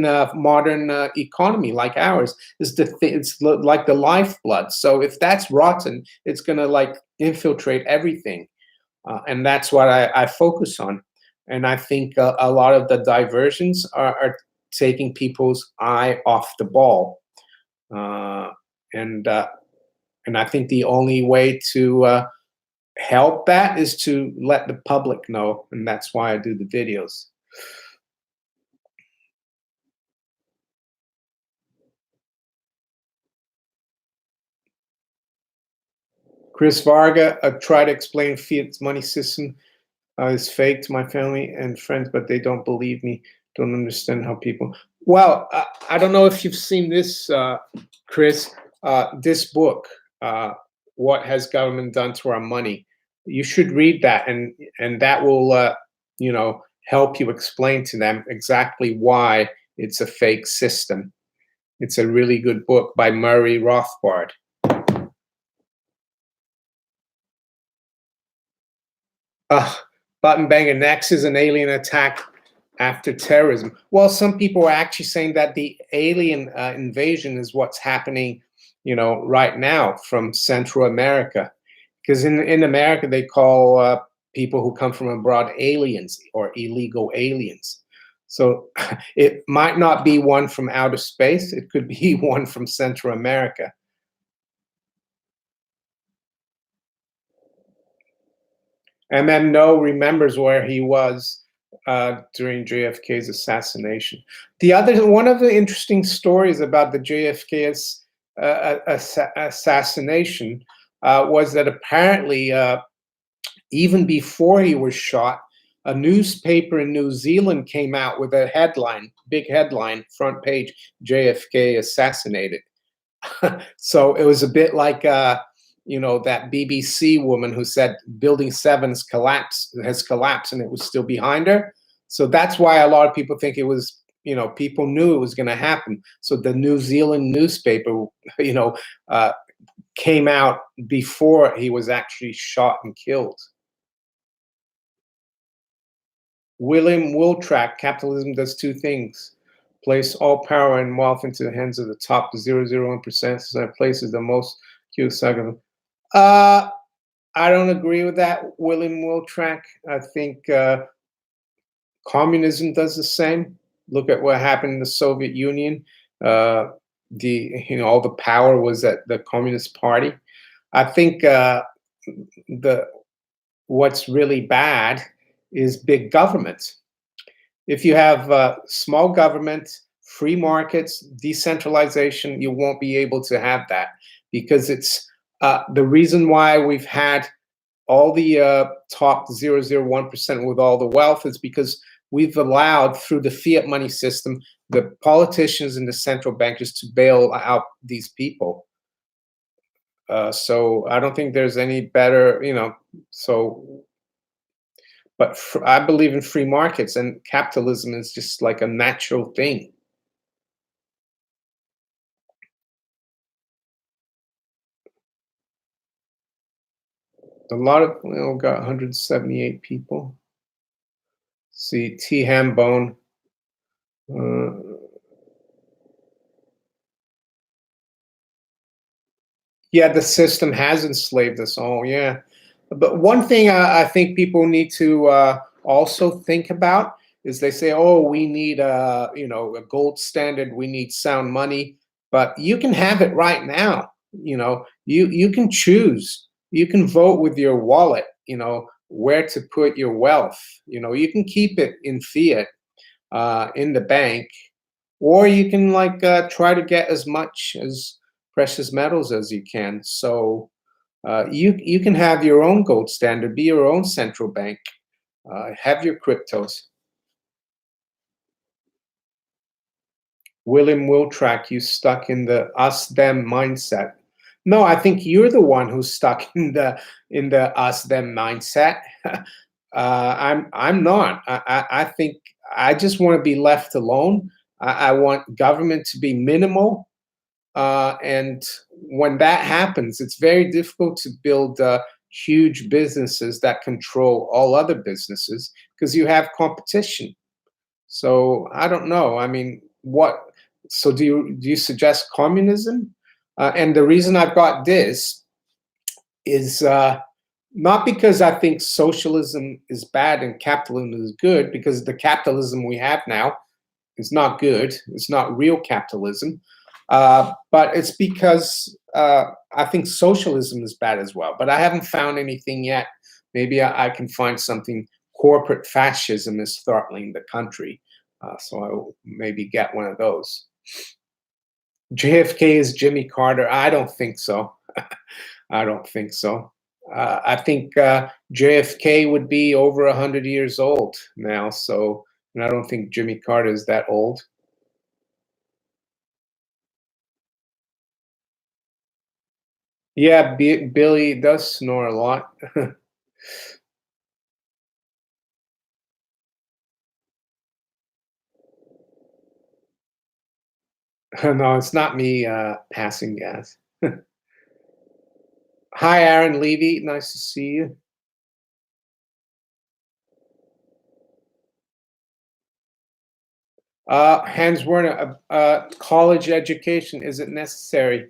a modern economy like ours. Like the lifeblood. So if that's rotten, it's going to like infiltrate everything, and that's what I focus on. And I think a lot of the diversions are taking people's eye off the ball, uh, and uh, and I think the only way to help that is to let the public know, and that's why I do the videos. Chris Varga, tried to explain fiat money system is fake to my family and friends, but they don't believe me. Don't understand how people. Well, I don't know if you've seen this, Chris. This book, "What Has Government Done to Our Money?" You should read that, and that will, help you explain to them exactly why it's a fake system. It's a really good book by Murray Rothbard. Uh, Button Banger Next is an alien attack after terrorism. Well, some people are actually saying that the alien invasion is what's happening, right now from Central America, because in America they call people who come from abroad aliens or illegal aliens. So it might not be one from outer space; it could be one from Central America. No remembers where he was during JFK's assassination. One of the interesting stories about the JFK assassination was that apparently, even before he was shot, a newspaper in New Zealand came out with a headline, big headline, front page: JFK assassinated. So it was a bit like, that BBC woman who said Building 7's has collapsed, and it was still behind her. So that's why a lot of people think it was, people knew it was going to happen. So the New Zealand newspaper, you know, uh, came out before he was actually shot and killed. William Wiltrack: capitalism does two things: place all power and wealth into the hands of the top 0.001%, and places the most Q second. Uh, I don't agree with that, William Wiltrack. I think communism does the same. Look at what happened in the Soviet Union. Uh, all the power was at the Communist Party. I think the what's really bad is big government. If you have small government, free markets, decentralization, you won't be able to have that, because it's the reason why we've had all the top 0.001% with all the wealth is because we've allowed, through the fiat money system, the politicians and the central bankers to bail out these people. So I don't think there's any better, so, but I believe in free markets, and capitalism is just like a natural thing. A lot of, got 178 people. See, T. Hambone. Uh, yeah, the system has enslaved us all. Yeah. But one thing I think people need to also think about is, they say, "Oh, we need a gold standard. We need sound money." But you can have it right now. You can choose. You can vote with your wallet. Where to put your wealth. You can keep it in fiat, in the bank, or you can, like, try to get as much as precious metals as you can. So you can have your own gold standard, be your own central bank, have your cryptos. William Wiltrack: you stuck in the us them mindset. No, I think you're the one who's stuck in the us them mindset. I'm not. I think I just want to be left alone. I want government to be minimal. And when that happens, it's very difficult to build huge businesses that control all other businesses, because you have competition. So I don't know. I mean, what? So do you suggest communism? And the reason I've got this is not because I think socialism is bad and capitalism is good, because the capitalism we have now is not good. It's not real capitalism. But it's because I think socialism is bad as well. But I haven't found anything yet. Maybe I can find something. Corporate fascism is throttling the country. So I will maybe get one of those. JFK is Jimmy Carter. I don't think so. I don't think so. I think JFK would be over 100 years old now. So, and I don't think Jimmy Carter is that old. Yeah, Billy does snore a lot. No, it's not me passing gas. Hi, Aaron Levy. Nice to see you. Hans Werner, college education, is it necessary?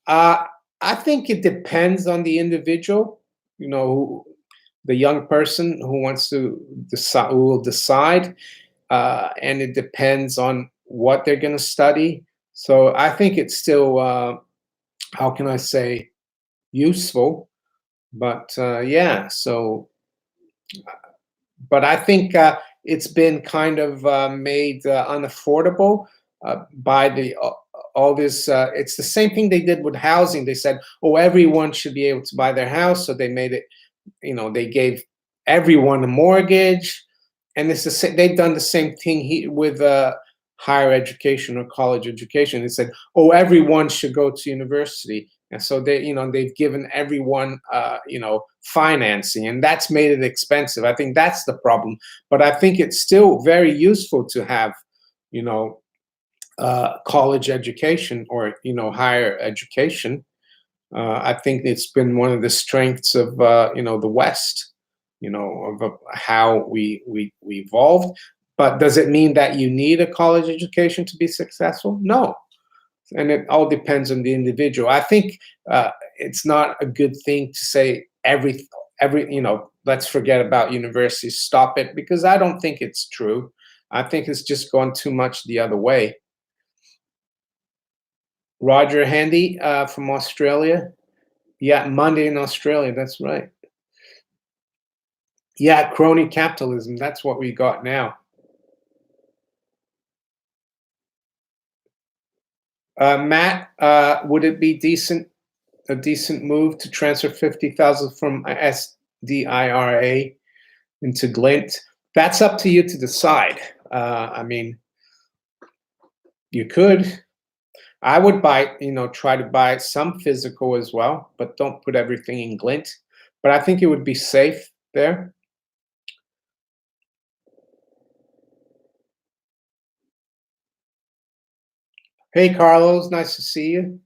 Uh, I think it depends on the individual, the young person who wants to decide, who will decide, and it depends on what they're going to study. So I think it's still, how can I say, useful. But yeah, so, but I think it's been kind of made unaffordable by the all this. It's the same thing they did with housing. They said, oh, everyone should be able to buy their house, so they made it. They gave everyone a mortgage, and they've done the same thing with higher education or college education. They said, oh, everyone should go to university, and so they've given everyone financing, and that's made it expensive. I think that's the problem, but I think it's still very useful to have college education or higher education. I think it's been one of the strengths of the West, of how we evolved. But does it mean that you need a college education to be successful? No, and it all depends on the individual. I think it's not a good thing to say every let's forget about universities, stop it, because I don't think it's true. I think it's just gone too much the other way. Roger Handy from Australia. Yeah, Monday in Australia, that's right. Yeah, crony capitalism, that's what we got now. Matt, would it be a decent move to transfer 50,000 from SDIRA into Glint? That's up to you to decide. I mean, you could. I would try to buy some physical as well, but don't put everything in Glint. But I think it would be safe there. Hey, Carlos, nice to see you.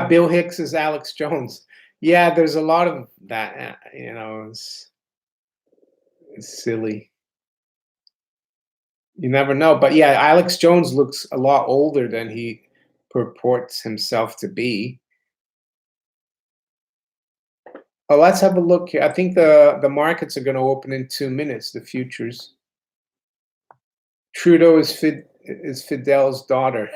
Bill Hicks is Alex Jones. Yeah, there's a lot of that. It's silly. You never know. But yeah, Alex Jones looks a lot older than he purports himself to be. Oh, let's have a look here. I think the markets are going to open in 2 minutes, the futures. Trudeau is Fidel's daughter.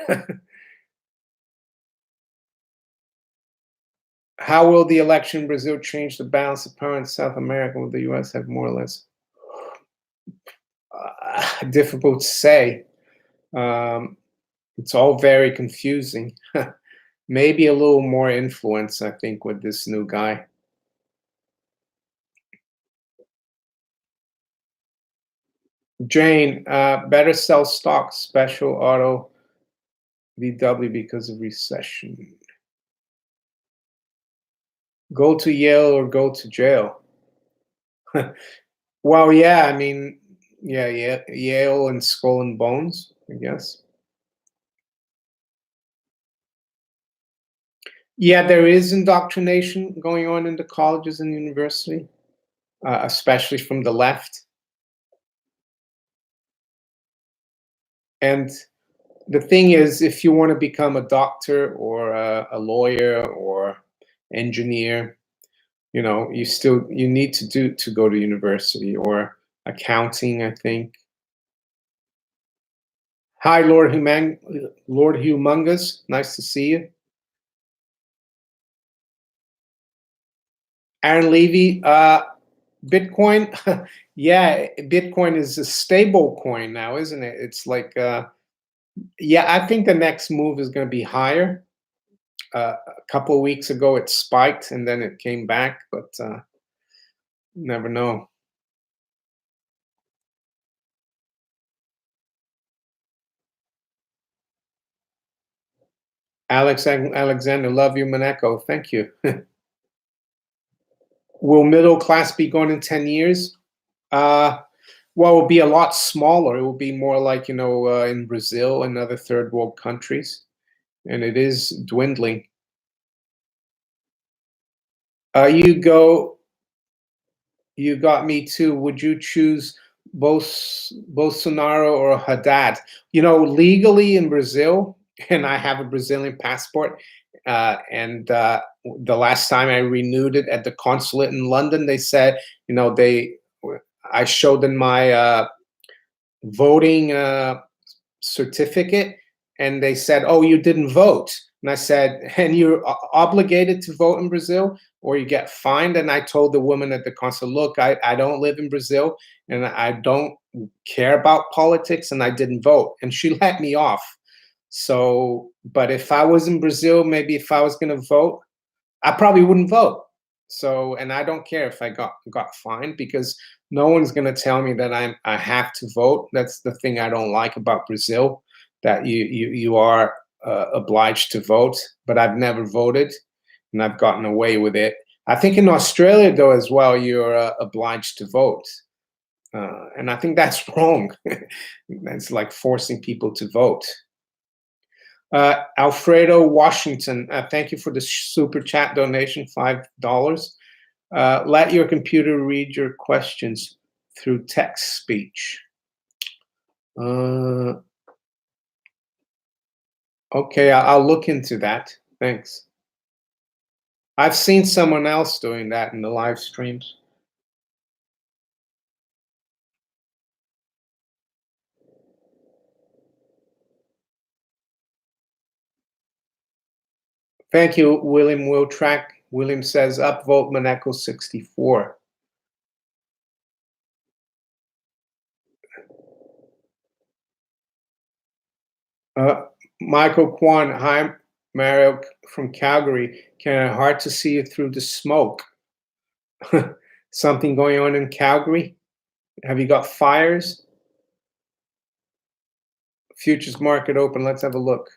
How will the election in Brazil change the balance of power in South America? Will the U.S. have more or less? Difficult to say. It's all very confusing. Maybe a little more influence, I think, with this new guy. Jane, better sell stocks, special auto, VW because of recession. Go to Yale or go to jail. Well, yeah, I mean, yeah, Yale and Skull and Bones, I guess. Yeah, there is indoctrination going on in the colleges and university, especially from the left. And the thing is, if you want to become a doctor or a lawyer or engineer, you need to go to university, or accounting, I think. Hi, Lord Humongous, nice to see you. Aaron Levy, Bitcoin, yeah, Bitcoin is a stable coin now, isn't it? It's like, yeah, I think the next move is going to be higher. A couple of weeks ago, it spiked and then it came back, but never know. Alexander, love you, Maneco. Thank you. Will middle class be gone in 10 years? Well, it will be a lot smaller. It will be more like, in Brazil and other third world countries. And it is dwindling. You got me too. Would you choose Bolsonaro or Haddad? Legally in Brazil, and I have a Brazilian passport, and the last time I renewed it at the consulate in London, they said, I showed them my voting certificate, and they said, oh, you didn't vote. And I said, and you're obligated to vote in Brazil or you get fined. And I told the woman at the consulate, look, I don't live in Brazil and I don't care about politics, and I didn't vote, and she let me off. So, but if I was in Brazil, maybe if I was going to vote, I probably wouldn't vote. So, and I don't care if I got fined, because no one's going to tell me that I have to vote. That's the thing I don't like about Brazil, that you are obliged to vote. But I've never voted, and I've gotten away with it. I think in Australia, though, as well, you're obliged to vote, and I think that's wrong. That's like forcing people to vote. Alfredo Washington, thank you for the super chat donation, $5. Let your computer read your questions through text speech. Okay, I'll look into that. Thanks. I've seen someone else doing that in the live streams. Thank you, William Wiltrack. William says, upvote maneco64. Michael Kwan, hi, Mario from Calgary. Hard to see you through the smoke. Something going on in Calgary? Have you got fires? Futures market open. Let's have a look.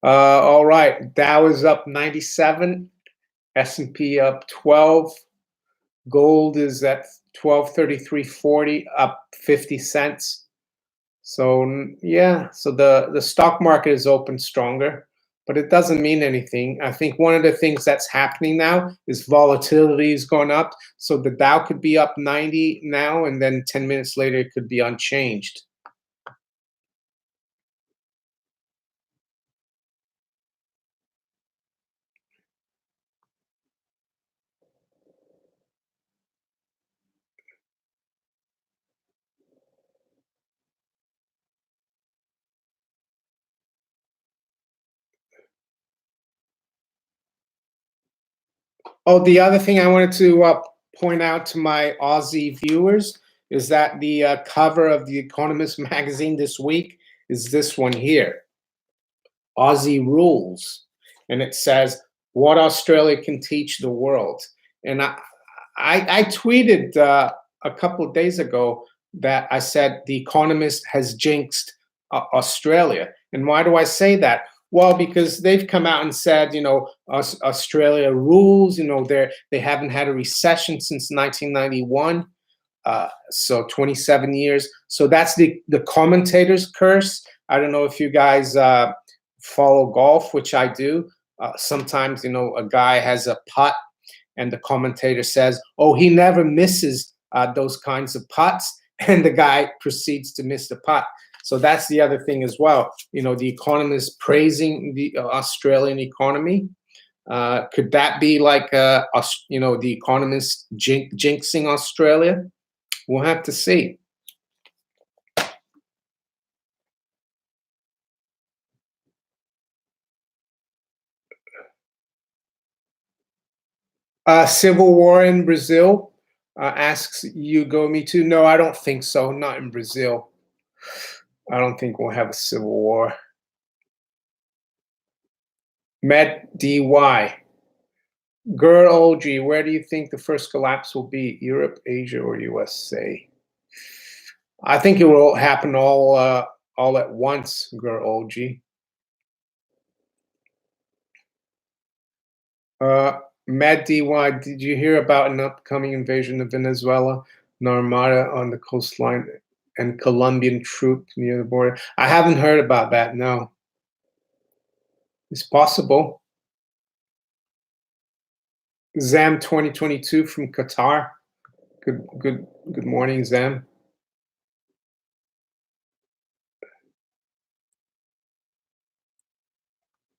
All right. Dow is up 97. S&P up 12. Gold is at 1233.40, up 50 cents. So yeah, so the stock market is open stronger, but it doesn't mean anything. I think one of the things that's happening now is volatility is going up. So the Dow could be up 90 now, and then 10 minutes later it could be unchanged. Oh, the other thing I wanted to point out to my Aussie viewers is that the cover of the Economist magazine this week is this one here, Aussie Rules. And it says, what Australia can teach the world. And I tweeted a couple of days ago that I said the Economist has jinxed Australia. And why do I say that? Well, because they've come out and said, Australia rules. They haven't had a recession since 1991, so 27 years. So that's the commentator's curse. I don't know if you guys follow golf, which I do. Sometimes, a guy has a putt, and the commentator says, "Oh, he never misses those kinds of putts," and the guy proceeds to miss the putt. So that's the other thing as well. The Economist praising the Australian economy. Could that be like, the Economist jinxing Australia? We'll have to see. Civil war in Brazil, asks Yugomi too. No, I don't think so. Not in Brazil. I don't think we'll have a civil war. Med DY. Girl OG, where do you think the first collapse will be? Europe, Asia, or USA? I think it will happen all at once, Girl OG. Matt DY, did you hear about an upcoming invasion of Venezuela, an armada on the coastline, and Colombian troops near the border? I haven't heard about that, no. It's possible. Zam 2022 from Qatar. Good morning, Zam.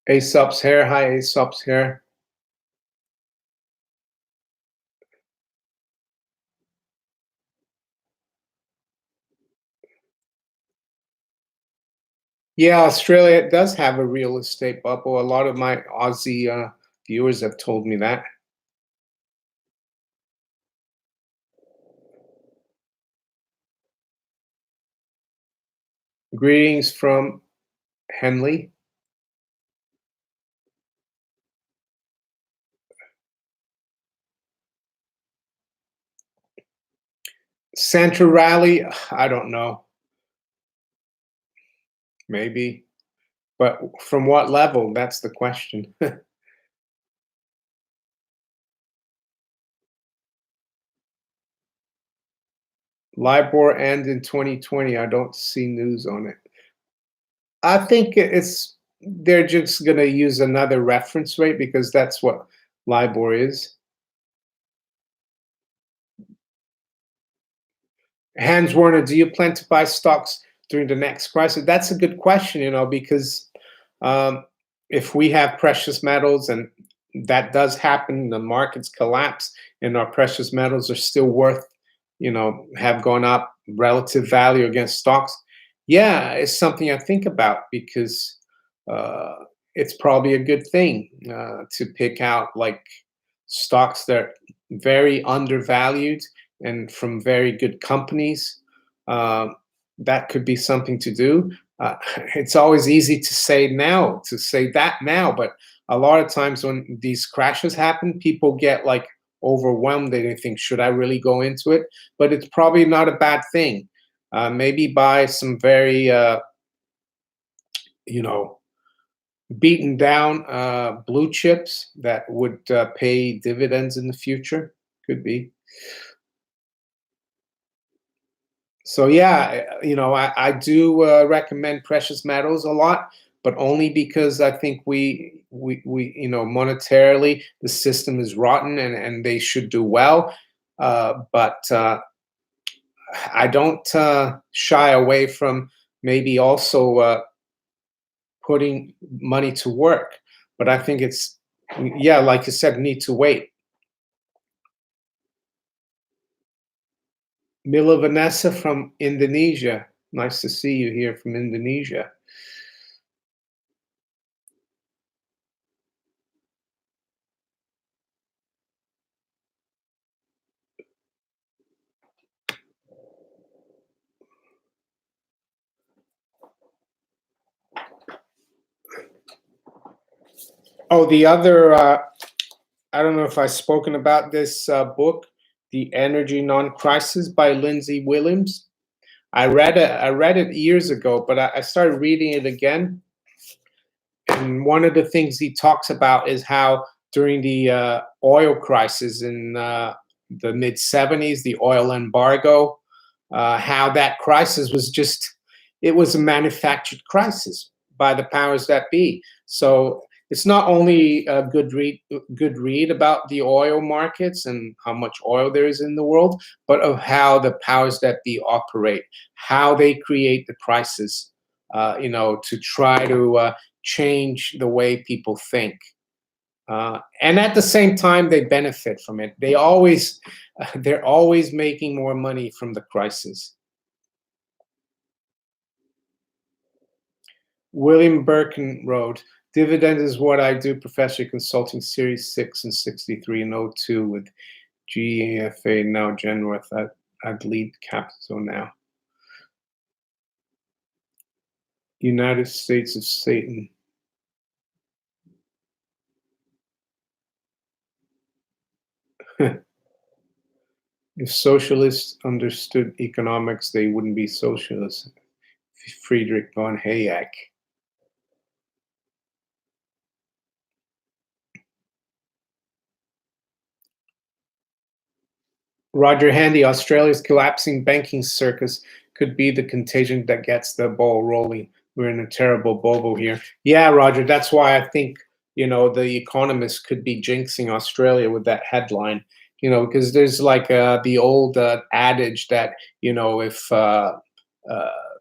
Aesop's hair. Hi, Aesop's hair. Yeah, Australia does have a real estate bubble. A lot of my Aussie viewers have told me that. Greetings from Henley. Santa Rally, I don't know. Maybe. But from what level? That's the question. LIBOR end in 2020. I don't see news on it. I think they're just going to use another reference rate because that's what LIBOR is. Hans Werner, do you plan to buy stocks during the next crisis? That's a good question, because um, if we have precious metals and that does happen, the markets collapse and our precious metals are still worth, have gone up relative value against stocks. Yeah, it's something I think about because uh, it's probably a good thing to pick out like stocks that are very undervalued and from very good companies. Um, that could be something to do. It's always easy to say that now, but a lot of times when these crashes happen, people get like overwhelmed. They think, should I really go into it? But it's probably not a bad thing. Maybe buy some very, you know, beaten down blue chips that would pay dividends in the future. Could be. So yeah, I do recommend precious metals a lot, but only because I think we monetarily the system is rotten and they should do well. But I don't shy away from maybe also putting money to work. But I think it's yeah, like you said, need to wait. Mila Vanessa from Indonesia. Nice to see you here from Indonesia. Oh, the other, I don't know if I've spoken about this book, The Energy Non-Crisis by Lindsay Williams. I read it years ago, but I started reading it again. And one of the things he talks about is how during the oil crisis in the mid 70s, the oil embargo, how that crisis was it was a manufactured crisis by the powers that be. So it's not only a good read about the oil markets and how much oil there is in the world, but of how the powers that be operate, how they create the crisis, to try to change the way people think. And at the same time, they benefit from it. They're always making more money from the crisis. William Birkin wrote, "Dividend is what I do, Professor Consulting Series 6 and 63 and '02 with GEFA, now Genworth at Lead Capital now. United States of Satan." If socialists understood economics, they wouldn't be socialists. Friedrich von Hayek. Roger Handy, Australia's collapsing banking circus could be the contagion that gets the ball rolling. We're in a terrible bubble here. Yeah, Roger, that's why I think, the Economist could be jinxing Australia with that headline, because there's like the old adage that, if uh,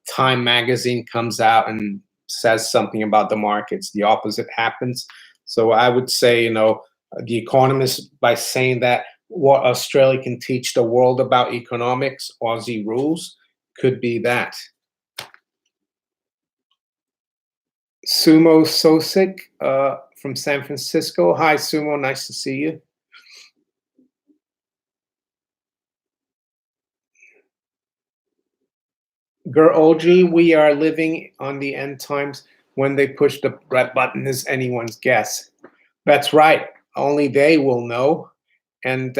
Time magazine comes out and says something about the markets, the opposite happens. So I would say, the Economist, by saying that what Australia can teach the world about economics, Aussie rules, could be that. Sumo Sosik from San Francisco. Hi, Sumo. Nice to see you. OG, we are living on the end times. When they push the red button is anyone's guess. That's right. Only they will know. And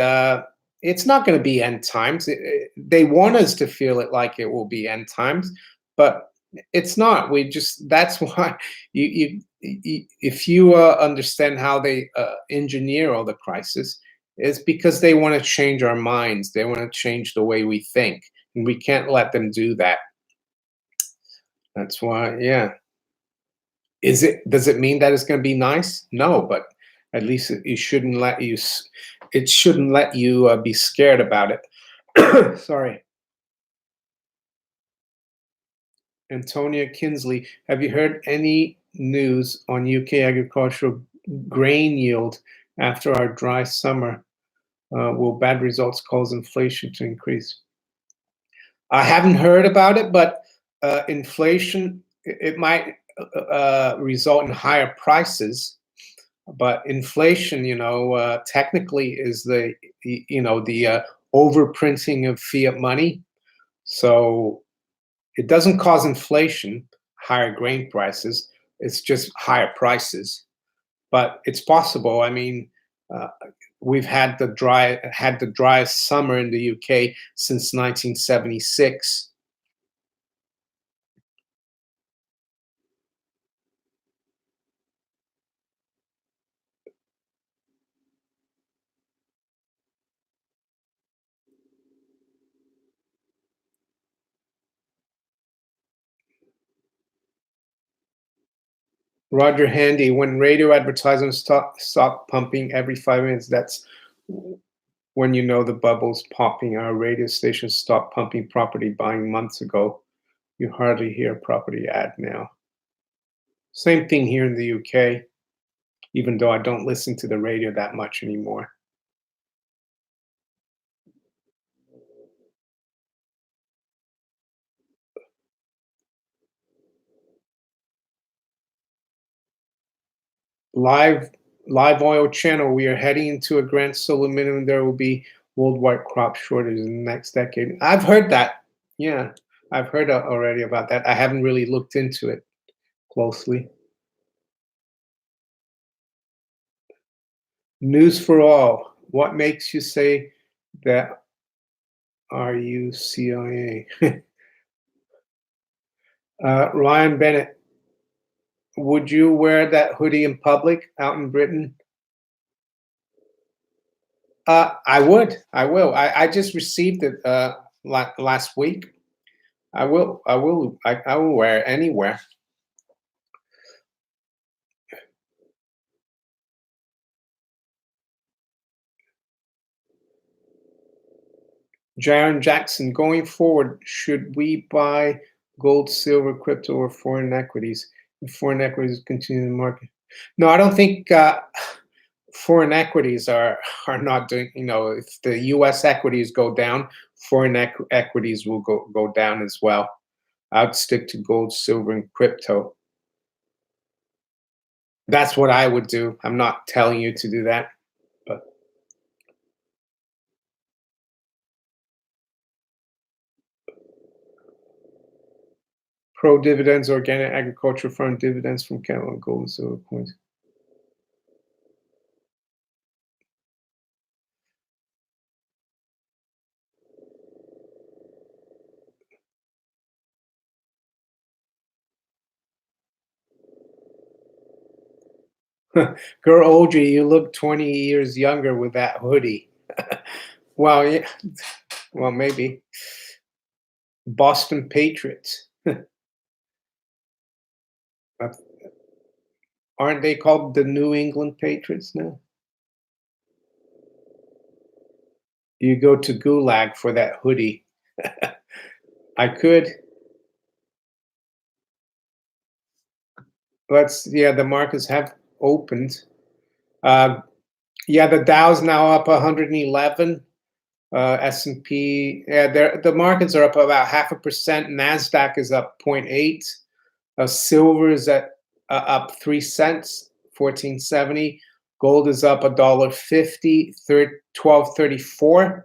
it's not going to be end times. They want us to feel it like it will be end times, but it's not. We just, that's why if you understand how they engineer all the crisis, it's because they want to change our minds. They want to change the way we think, and we can't let them do that. That's why, yeah. Does it mean that it's going to be nice? No, but at least it shouldn't let you. It shouldn't let you be scared about it. Sorry, Antonia Kinsley. Have you heard any news on UK agricultural grain yield after our dry summer? Will bad results cause inflation to increase? I haven't heard about it, but inflation, it might result in higher prices. But inflation, technically is the overprinting of fiat money. So it doesn't cause inflation, higher grain prices. It's just higher prices. But it's possible. I mean, uh, we've had the driest summer in the UK since 1976. Roger Handy, when radio advertisements stop pumping every 5 minutes, that's when you know the bubble's popping. Our radio station stopped pumping property buying months ago. You hardly hear a property ad now. Same thing here in the UK, even though I don't listen to the radio that much anymore. Live Live Oil Channel, we are heading into a grand solar minimum. There will be worldwide crop shortage in the next decade. I've heard that. Yeah, I've heard already about that. I haven't really looked into it closely. News for all. What makes you say that are you CIA? Ryan Bennett, would you wear that hoodie in public out in Britain? I would. I will. I just received it last week. I will. I will. I will wear it anywhere. Jaron Jackson, going forward, should we buy gold, silver, crypto, or foreign equities? If foreign equities continue in the market? No, I don't think foreign equities are not doing. If the U.S. equities go down, foreign equities will go down as well. I'd stick to gold, silver, and crypto. That's what I would do. I'm not telling you to do that, but pro dividends, organic agriculture farm dividends from cattle and gold and silver coins. Girl, OG, you look 20 years younger with that hoodie. Well, yeah, well, maybe. Boston Patriots. Uh, Aren't they called the New England Patriots now? You go to Gulag for that hoodie. I could. Yeah, the markets have opened. Uh, yeah, the Dow's now up 111. S&P, yeah, the markets are up about 0.5%. Nasdaq is up 0.8. Silver is up 3 cents, 14.70. Gold is up $1.50, 12.34.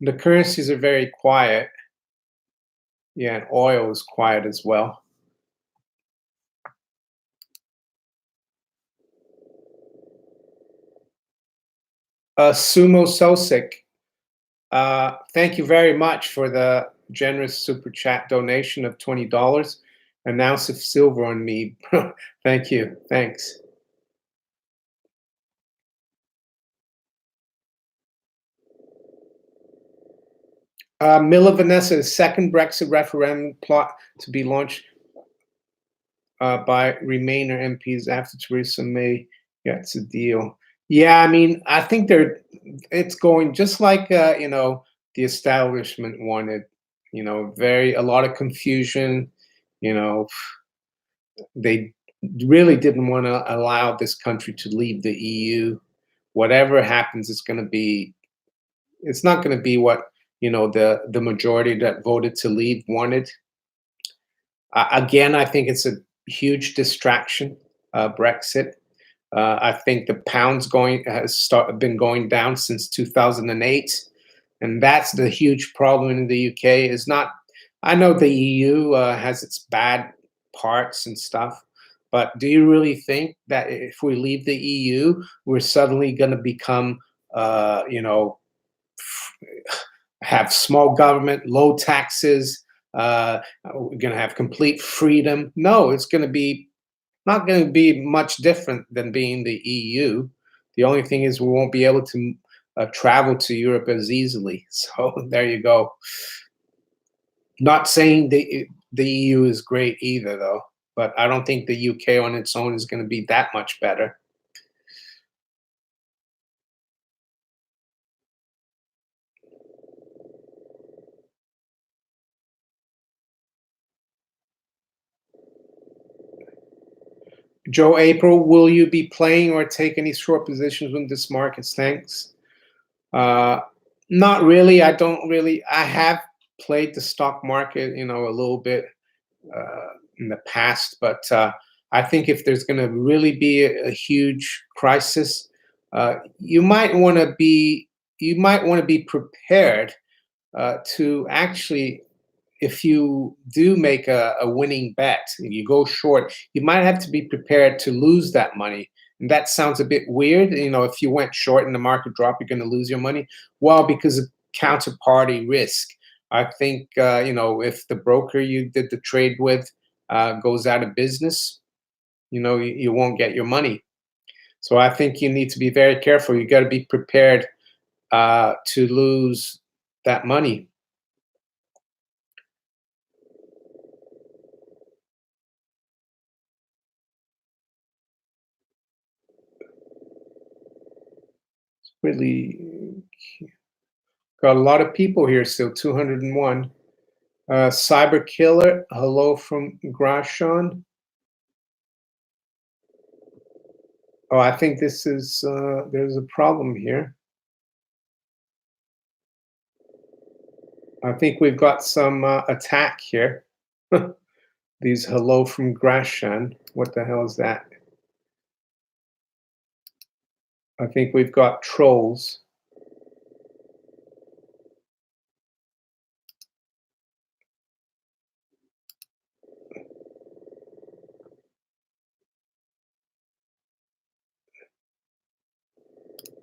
The currencies are very quiet. Yeah, and oil is quiet as well. Sumo Sosik, thank you very much for the generous super chat donation of $20. An ounce of silver on me. Thank you. Thanks. Mila Vanessa's second Brexit referendum plot to be launched by Remainer MPs after Theresa May gets a deal. Yeah, I mean, I think it's going just like the establishment wanted. A lot of confusion. You know, they really didn't want to allow this country to leave the EU. Whatever happens, it's not going to be what the majority that voted to leave wanted. Again, I think it's a huge distraction. Brexit. I think the pound's been going down since 2008, and that's the huge problem in the UK. Is not. I know the EU has its bad parts and stuff, but do you really think that if we leave the EU, we're suddenly going to become, have small government, low taxes? We're going to have complete freedom? No, it's going to be not going to be much different than being the EU. The only thing is we won't be able to travel to Europe as easily. So there you go. Not saying the EU is great either, though. But I don't think the UK on its own is going to be that much better. Joe April, will you be playing or take any short positions when this market tanks? Uh, Not really. I don't really. I have played the stock market, a little bit in the past, but I think if there's going to really be a huge crisis, you might want to be prepared to actually, if you do make a winning bet and you go short, you might have to be prepared to lose that money. And that sounds a bit weird. If you went short and the market dropped, you're going to lose your money. Well, because of counterparty risk. I think, if the broker you did the trade with goes out of business, you won't get your money. So I think you need to be very careful. You got to be prepared to lose that money. Really got a lot of people here still. 201. Cyber Killer, hello from Grashon. Oh, I think this is there's a problem here. I think we've got some attack here. These hello from Grashon. What the hell is that? I think we've got trolls.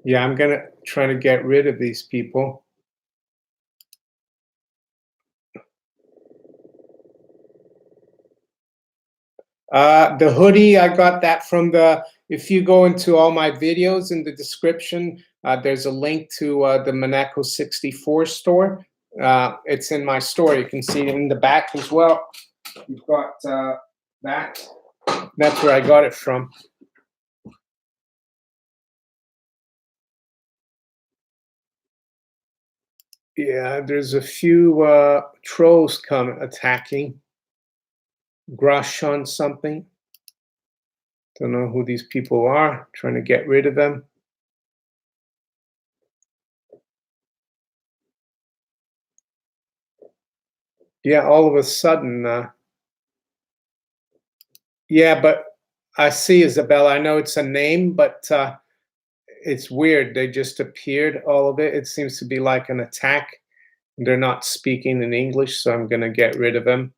Yeah, I'm gonna try to get rid of these people. The hoodie, I got that from if you go into all my videos in the description, there's a link to the maneco64 store. It's in my store. You can see it in the back as well. You've got that. That's where I got it from. Yeah, there's a few trolls attacking. Grashon something. Don't know who these people are. Trying to get rid of them. Yeah, all of a sudden. Yeah, but I see Isabella. I know it's a name, but it's weird. They just appeared, all of it. It seems to be like an attack. They're not speaking in English, so I'm gonna get rid of them.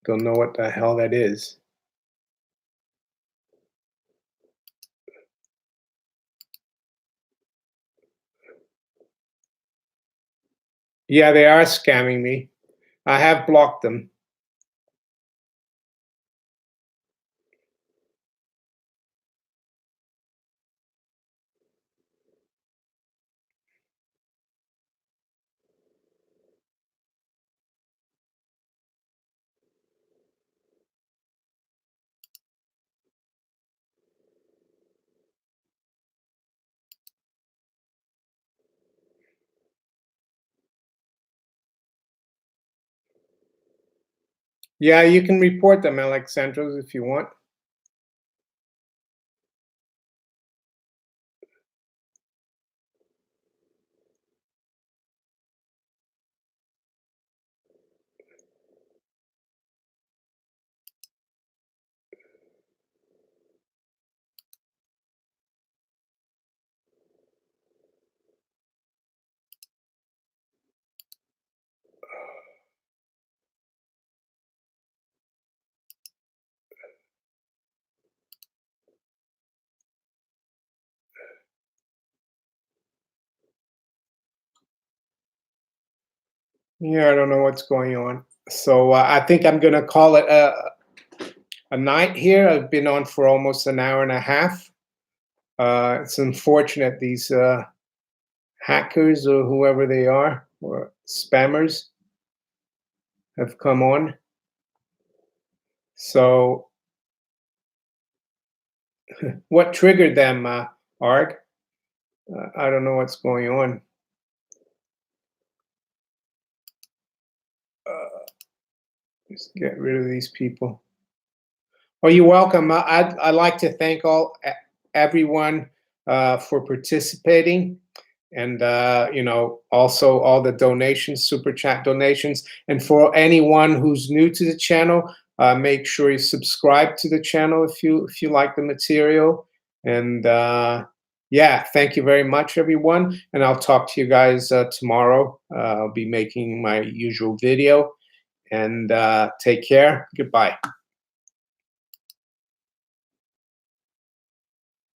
Don't know what the hell that is. Yeah, they are scamming me. I have blocked them. Yeah, you can report them, Alexandros, if you want. Yeah, I don't know what's going on. So I think I'm gonna call it a night here. I've been on for almost an hour and a half. It's unfortunate these hackers or whoever they are or spammers have come on. So what triggered them, Arg? I don't know what's going on. Just get rid of these people. Oh, you're welcome. I'd like to thank everyone for participating, and also all the donations, super chat donations, and for anyone who's new to the channel, make sure you subscribe to the channel if you like the material. And yeah, thank you very much, everyone, and I'll talk to you guys tomorrow. I'll be making my usual video, and take care. Goodbye.